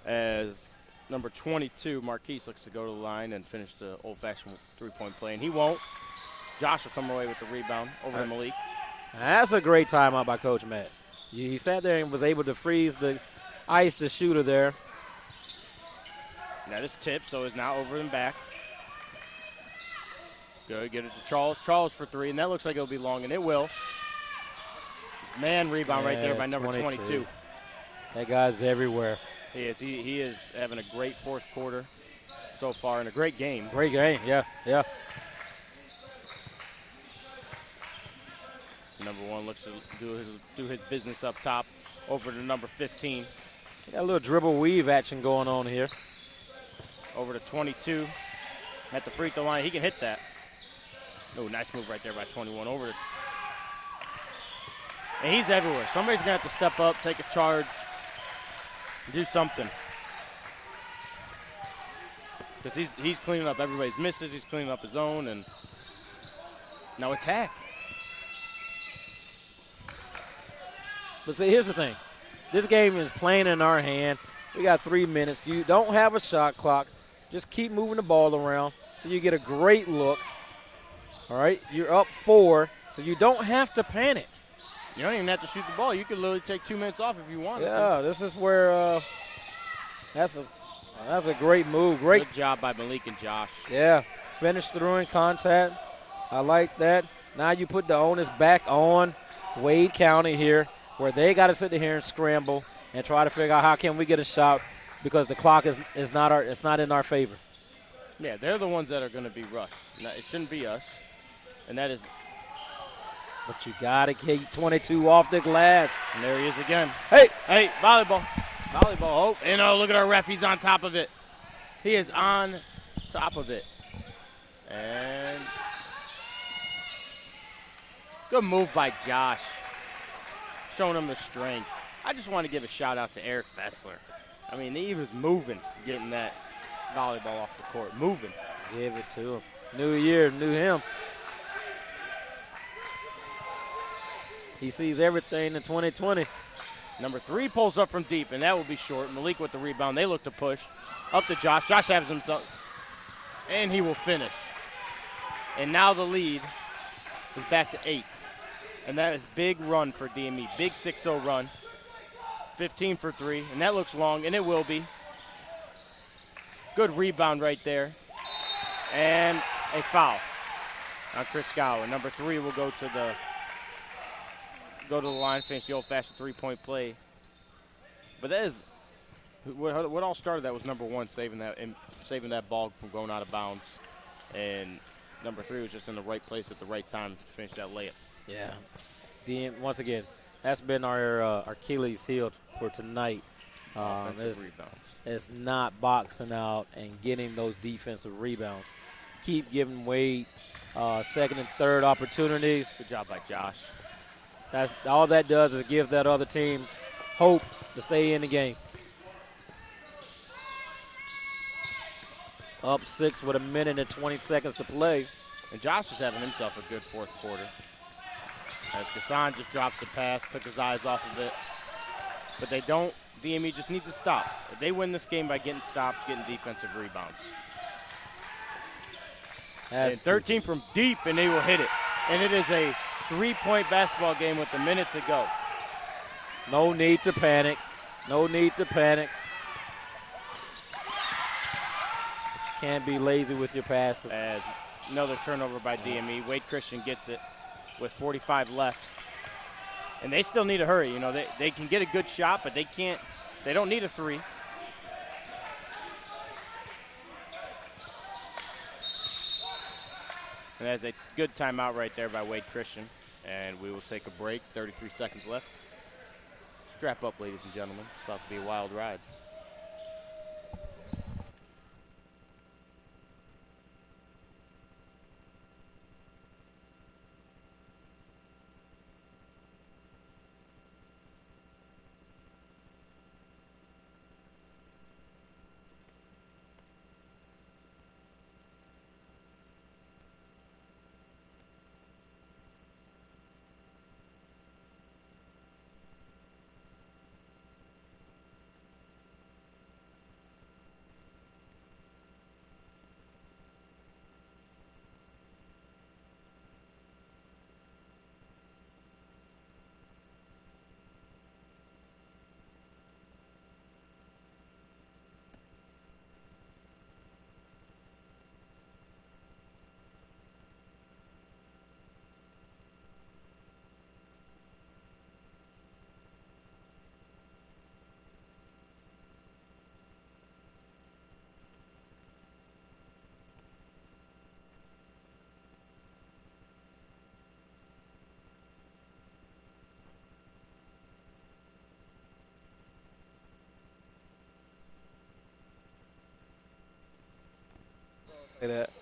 As number 22, Marquise, looks to go to the line and finish the old-fashioned three-point play, and he won't. Josh will come away with the rebound over to Malik. That's a great timeout by Coach Matt. He sat there and was able to freeze the shooter there. That is tipped, so it's now over and back. Good, get it to Charles. Charles for three, and that looks like it'll be long, and it will. Man, rebound right there by number 22. That guy's everywhere. He is. He is having a great fourth quarter so far and a great game. Great game, yeah. Number one looks to do his business up top over to number 15. Got a little dribble weave action going on here. Over to 22 at the free throw line. He can hit that. Oh, nice move right there by 21. Over. And he's everywhere. Somebody's going to have to step up, take a charge, do something. Because he's cleaning up everybody's misses. He's cleaning up his own. And now attack. But see, here's the thing. This game is playing in our hand. We got 3 minutes. You don't have a shot clock. Just keep moving the ball around till you get a great look. All right? You're up 4, so you don't have to panic. You don't even have to shoot the ball. You could literally take 2 minutes off if you want. Yeah, this is where that's a great move. Good job by Malik and Josh. Yeah, finish through in contact. I like that. Now you put the onus back on Wade County here, where they got to sit here and scramble and try to figure out how can we get a shot because the clock is not in our favor. Yeah, they're the ones that are going to be rushed. Now, it shouldn't be us, and that is. But you got to keep 22 off the glass. And there he is again. Hey, volleyball. Oh, and look at our ref. He's on top of it. He is on top of it. And good move by Josh. Showing him the strength. I just want to give a shout out to Eric Vessler. I mean, he was moving, getting that volleyball off the court. Moving. Give it to him. New year, new him. He sees everything in 2020. Number 3 pulls up from deep, and that will be short. Malik with the rebound. They look to push. Up to Josh. Josh has himself. And he will finish. And now the lead is back to 8. And that is big run for DME. Big 6-0 run. 15 for 3. And that looks long, and it will be. Good rebound right there. And a foul on Chris Gower. Number 3 will go to the line, finish the old-fashioned three-point play. But that is what all started. That was number 1 saving that ball from going out of bounds, and number 3 was just in the right place at the right time to finish that layup. Yeah. Once again, that's been our Achilles heel for tonight. It's not boxing out and getting those defensive rebounds. Keep giving Wade second and third opportunities. Good job by Josh. That's all that does is give that other team hope to stay in the game. Up 6 with a minute and 20 seconds to play. And Josh is having himself a good fourth quarter. As Gassan just drops the pass, took his eyes off of it. But they don't. DME just needs to stop. If they win this game by getting stops, getting defensive rebounds. And 13 from deep, and they will hit it. And it is a 3-point basketball game with a minute to go. No need to panic. No need to panic. But you can't be lazy with your passes. As another turnover by DME. Wade Christian gets it with 45 left. And they still need to hurry. You know, they can get a good shot, but they don't need a three. And that's a good timeout right there by Wade Christian. And we will take a break. 33 seconds left. Strap up, ladies and gentlemen. It's about to be a wild ride.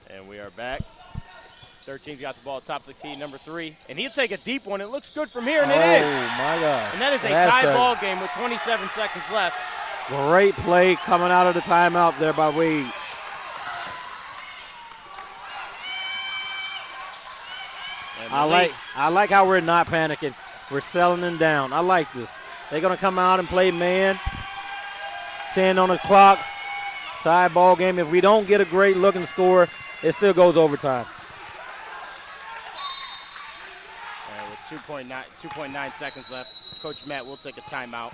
And we are back. 13's got the ball at the top of the key, number 3. And he'll take a deep one. It looks good from here, and it is. Oh, my God. And that is a tie ball game with 27 seconds left. Great play coming out of the timeout there by Wade. I like how we're not panicking. We're settling them down. I like this. They're going to come out and play man. 10 on the clock. Tie ball game. If we don't get a great looking score, it still goes overtime. And with 2.9 seconds left, Coach Matt will take a timeout.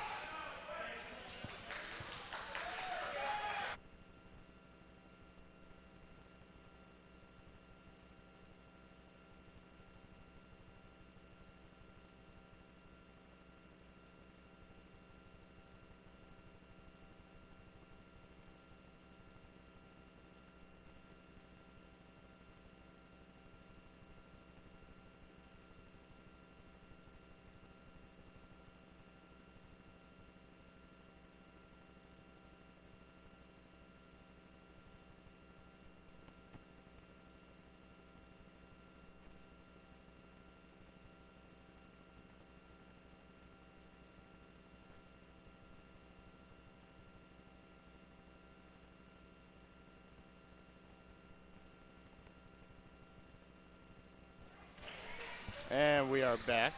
And we are back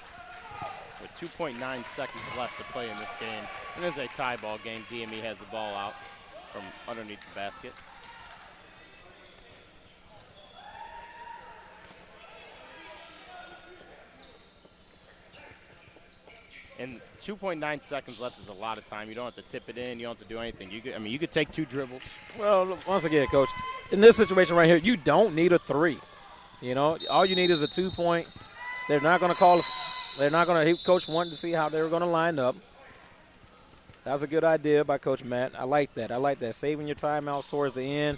with 2.9 seconds left to play in this game. It is a tie ball game. DME has the ball out from underneath the basket. And 2.9 seconds left is a lot of time. You don't have to tip it in. You don't have to do anything. You could take 2 dribbles. Well, once again, Coach, in this situation right here, you don't need a 3. You know, all you need is a 2-point. They're not going to call. They're not going to. Coach wanted to see how they were going to line up. That was a good idea by Coach Matt. I like that. Saving your timeouts towards the end.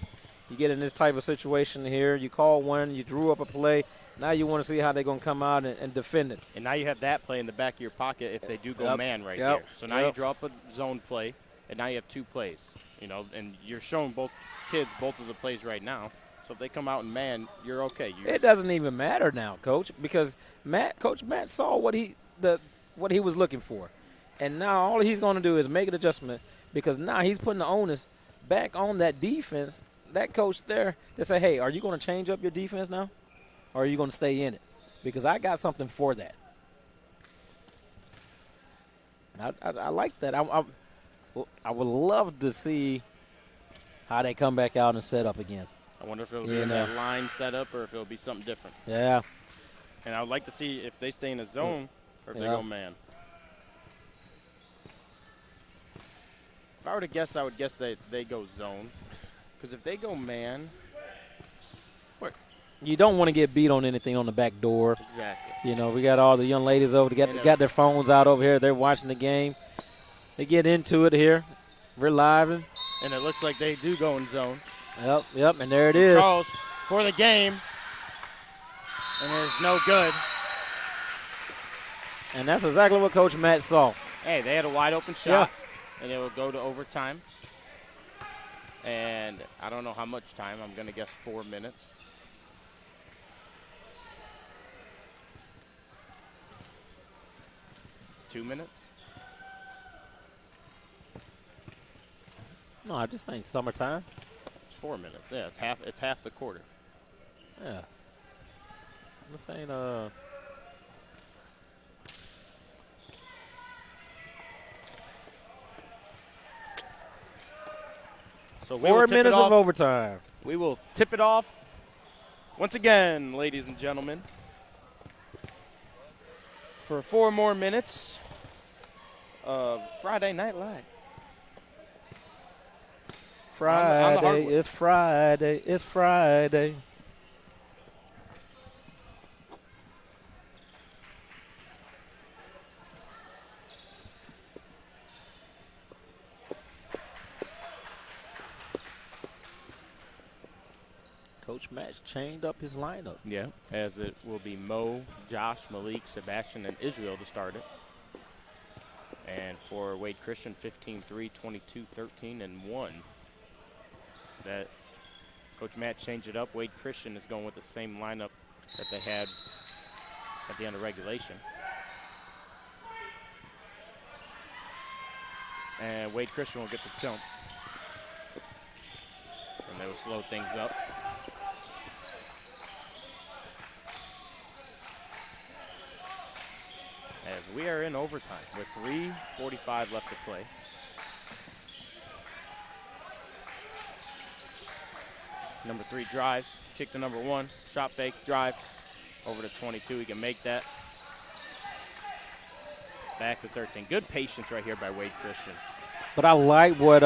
You get in this type of situation here. You call one. You drew up a play. Now you want to see how they're going to come out and defend it. And now you have that play in the back of your pocket if they do go man right here. So now you draw up a zone play, and now you have 2 plays. You know, and you're showing both kids both of the plays right now. So if they come out and man, you're okay. It doesn't even matter now, Coach, because Coach Matt saw what he was looking for. And now all he's going to do is make an adjustment because now he's putting the onus back on that defense that coach there to say, hey, are you going to change up your defense now, or are you going to stay in it? Because I got something for that. I like that. I would love to see how they come back out and set up again. I wonder if it'll be in that line setup or if it'll be something different. Yeah. And I would like to see if they stay in a zone or if they go man. If I were to guess, I would guess that they go zone. Because if they go man, you don't want to get beat on anything on the back door. Exactly. You know, we got all the young ladies over there, got their phones out over here. They're watching the game. They get into it here. We're live. And it looks like they do go in zone. Yep, and there it is. Charles for the game. And it's no good. And that's exactly what Coach Matt saw. Hey, they had a wide open shot. And it will go to overtime. And I don't know how much time. I'm going to guess 4 minutes. Two minutes? No, I just think summertime. It's 4 minutes. Yeah, it's half the quarter. Yeah. This ain't So 4 minutes of overtime. We will tip it off once again, ladies and gentlemen, for 4 more minutes of Friday Night Lights. Friday, it's Friday, it's Friday. Coach Matt chained up his lineup. Yeah, as it will be Mo, Josh, Malik, Sebastian, and Israel to start it. And for Wade Christian, 15-3, 22-13, and 1. That Coach Matt changed it up. Wade Christian is going with the same lineup that they had at the end of regulation. And Wade Christian will get the jump. And they will slow things up. As we are in overtime with 3:45 left to play. Number 3 drives, kick to number 1, shot fake, drive, over to 22. He can make that. Back to 13. Good patience right here by Wade Christian. But I like what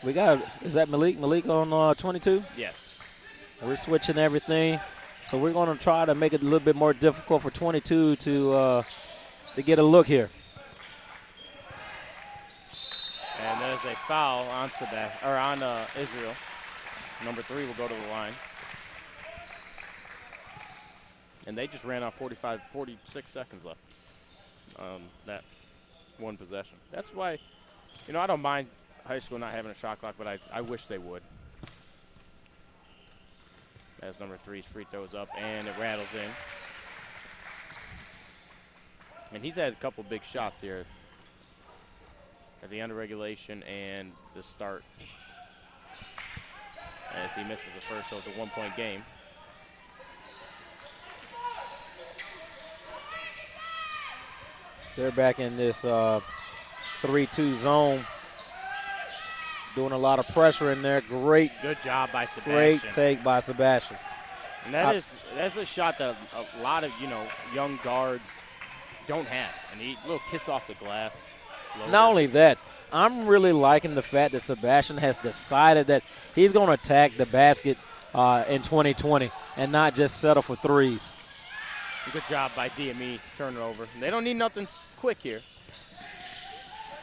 we got. Is that Malik? Malik on 22? Yes. We're switching everything. So we're going to try to make it a little bit more difficult for 22 to get a look here. And there's a foul on Israel. Number 3 will go to the line. And they just ran out 46 seconds left on that one possession. That's why, I don't mind high school not having a shot clock, but I wish they would. As number 3's free throws up, and it rattles in. And he's had a couple big shots here at the end of regulation and the start. As he misses the first, so it's a 1-point game. They're back in this 3-2 zone. Doing a lot of pressure in there. Great. Good job by Sebastian. Great take by Sebastian. And that's a shot that a lot of, young guards don't have. And a little kiss off the glass. Not only that, I'm really liking the fact that Sebastian has decided that he's going to attack the basket in 2020 and not just settle for threes. Good job by DME, turn it over. They don't need nothing quick here.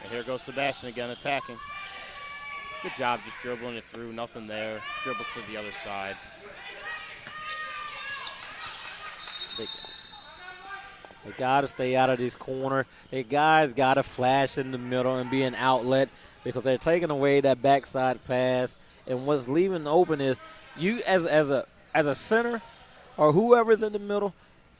And here goes Sebastian again attacking. Good job just dribbling it through, nothing there. Dribbles to the other side. They got to stay out of this corner. The guys got to flash in the middle and be an outlet because they're taking away that backside pass. And what's leaving open is you as a center or whoever's in the middle,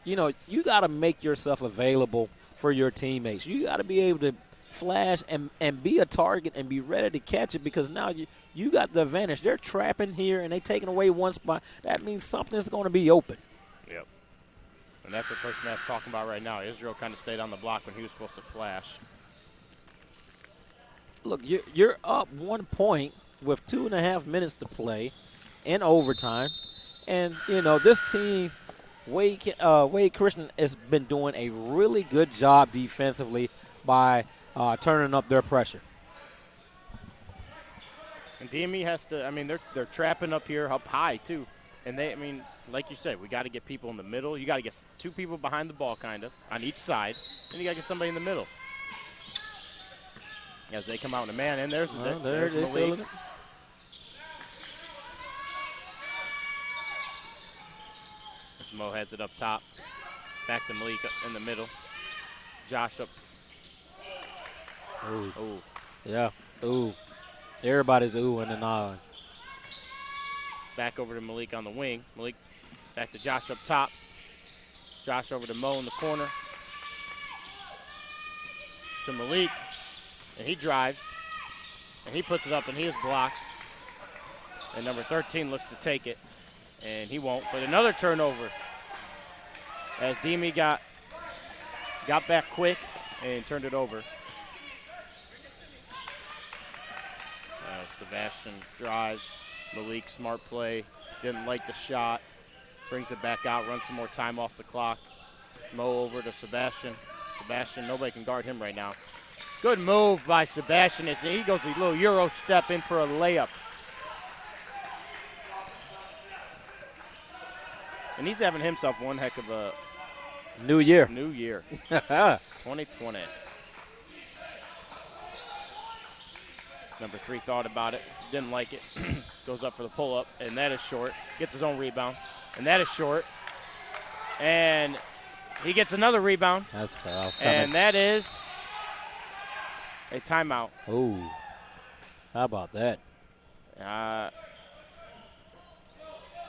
you got to make yourself available for your teammates. You got to be able to flash and be a target and be ready to catch it, because now you got the advantage. They're trapping here and they taking away one spot. That means something's going to be open. Yep. And that's the person that's talking about right now. Israel kind of stayed on the block when he was supposed to flash. Look, you're up 1 point with 2.5 minutes to play in overtime. And, this team, Wade Christian has been doing a really good job defensively by turning up their pressure. And DME has to, they're trapping up here up high, too. And like you said, we got to get people in the middle. You got to get 2 people behind the ball, kind of, on each side. And you got to get somebody in the middle. As they come out in a man, and there's Malik. As Mo has it up top. Back to Malik in the middle. Josh up. Ooh. Yeah. Ooh. Everybody's oohing and ahhing. Back over to Malik on the wing. Malik back to Josh up top. Josh over to Mo in the corner. To Malik. And he drives. And he puts it up and he is blocked. And number 13 looks to take it. And he won't. But another turnover. As DME got back quick and turned it over. Sebastian drives. Malik, smart play. Didn't like the shot. Brings it back out. Runs some more time off the clock. Mo over to Sebastian. Sebastian, nobody can guard him right now. Good move by Sebastian. As he goes a little Euro step in for a layup. And he's having himself one heck of a New year. 2020. Number 3 thought about it. Didn't like it. Goes up for the pull-up. And that is short. Gets his own rebound. And that is short. And he gets another rebound. That's foul. And that is a timeout. Ooh. How about that?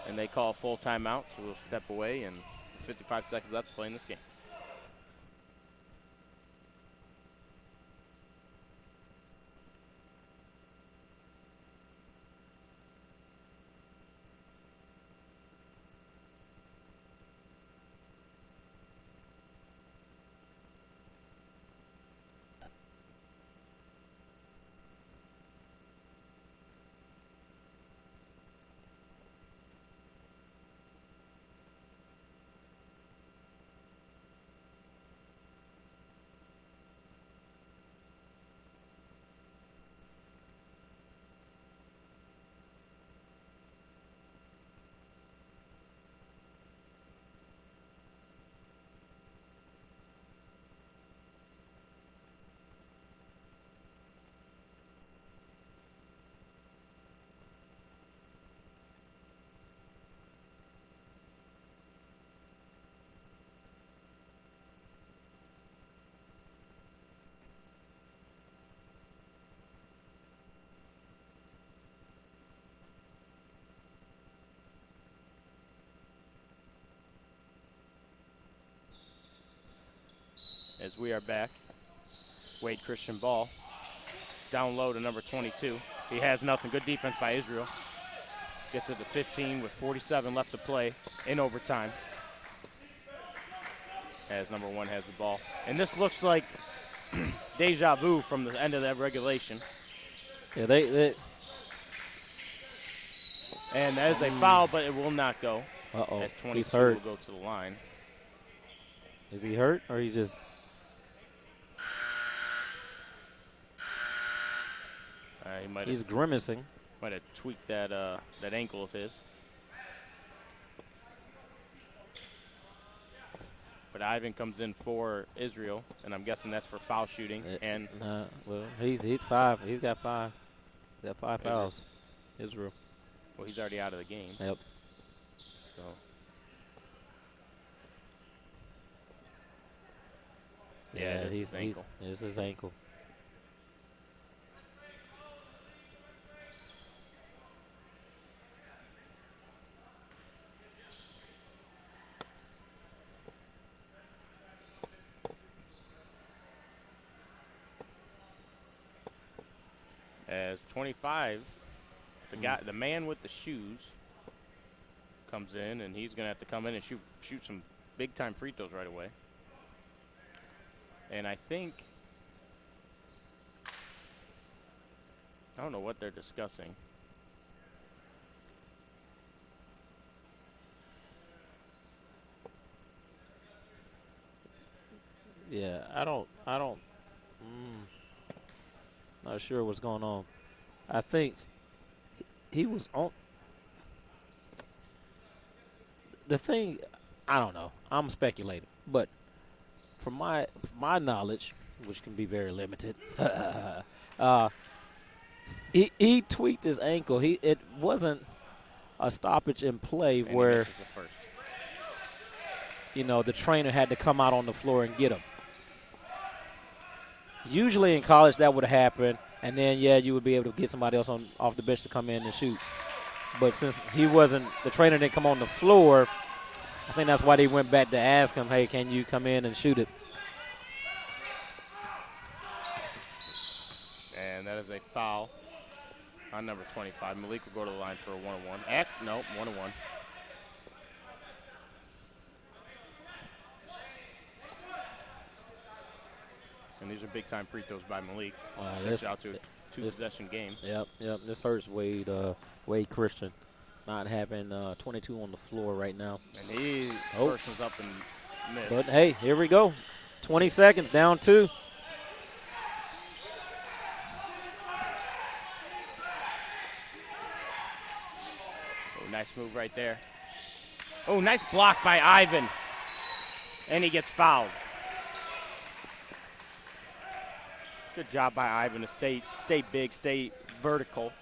And they call a full timeout, so we'll step away, and 55 seconds left to play in this game. As we are back, Wade Christian ball. Down low to number 22. He has nothing. Good defense by Israel. Gets it to 15 with 47 left to play in overtime. As number 1 has the ball. And this looks like deja vu from the end of that regulation. Yeah, they And that is a foul, but it will not go. Uh-oh. As 22 He's hurt. will go to the line. Is he hurt or he just... He's grimacing. Might have tweaked that ankle of his. But Ivan comes in for Israel, and I'm guessing that's for foul shooting. Well, he's 5. He's got 5. He's got 5 fouls. Israel. Well, he's already out of the game. Yep. So. Yeah, he's ankle. It's his ankle. As 25, the man with the shoes comes in, and he's going to have to come in and shoot some big-time free throws right away. And I don't know what they're discussing. Yeah, I don't. Not sure what's going on. I think he was on. The thing, I don't know. I'm speculating, but from my knowledge, which can be very limited, he tweaked his ankle. It wasn't a stoppage in play And where he misses the first. the trainer had to come out on the floor and get him. Usually in college that would happen, and then you would be able to get somebody else off the bench to come in and shoot. But since the trainer didn't come on the floor, I think that's why they went back to ask him, hey, can you come in and shoot it? And that is a foul on number 25. Malik will go to the line for a one-on-one. No, one-on-one. And these are big-time free throws by Malik. Six out to a two-possession game. Yep. This hurts Wade Christian, not having 22 on the floor right now. And he first one's up and missed. But, hey, here we go. 20 seconds, down 2. Oh, nice move right there. Oh, nice block by Ivan. And he gets fouled. Good job by Ivan to stay big, stay vertical.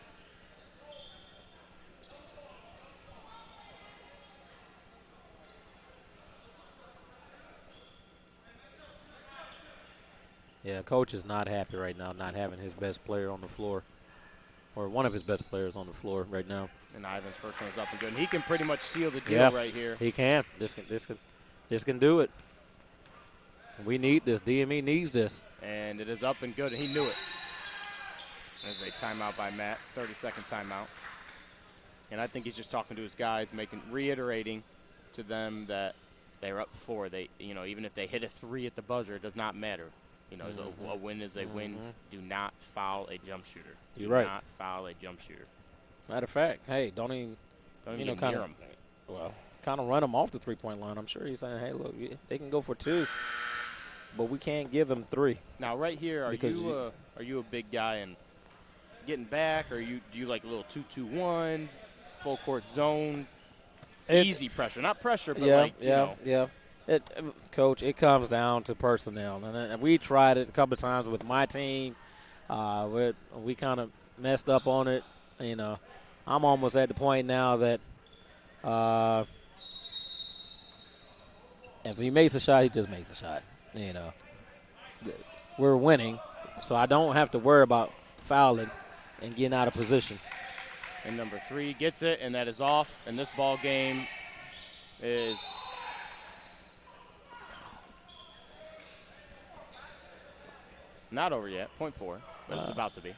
Yeah, coach is not happy right now, not having his best player on the floor, or one of his best players on the floor right now. And Ivan's first one's up and good. And he can pretty much seal the deal right here. He can. This can do it. We need this. DME needs this. And it is up and good, and he knew it. There's a timeout by Matt, 30-second timeout. And I think he's just talking to his guys, reiterating to them that they're up 4. Even if they hit a 3 at the buzzer, it does not matter. A win is a win. Do not foul a jump shooter. You're right. Do not foul a jump shooter. Matter of fact, hey, don't even get near him. Well, kind of run them off the three-point line. I'm sure he's saying, hey, look, they can go for 2, but we can't give them 3. Now, right here, are you a big guy and getting back, or do you like a little 2-2-1, full court zone, easy pressure, not pressure, but Coach, it comes down to personnel, and we tried it a couple of times with my team. We kind of messed up on it. I'm almost at the point now that if he makes a shot, he just makes a shot. We're winning, so I don't have to worry about fouling and getting out of position. And number 3 gets it, and that is off. And this ball game is not over yet, 0.4, but it's about to be,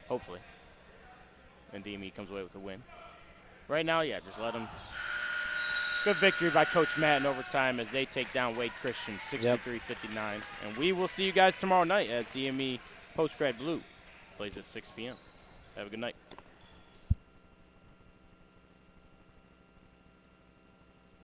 hopefully. And DME comes away with the win. Right now, just let them. Good victory by Coach Matt in overtime as they take down Wade Christian 63-59. And we will see you guys tomorrow night as DME Post Grad Blue plays at 6 p.m. Have a good night.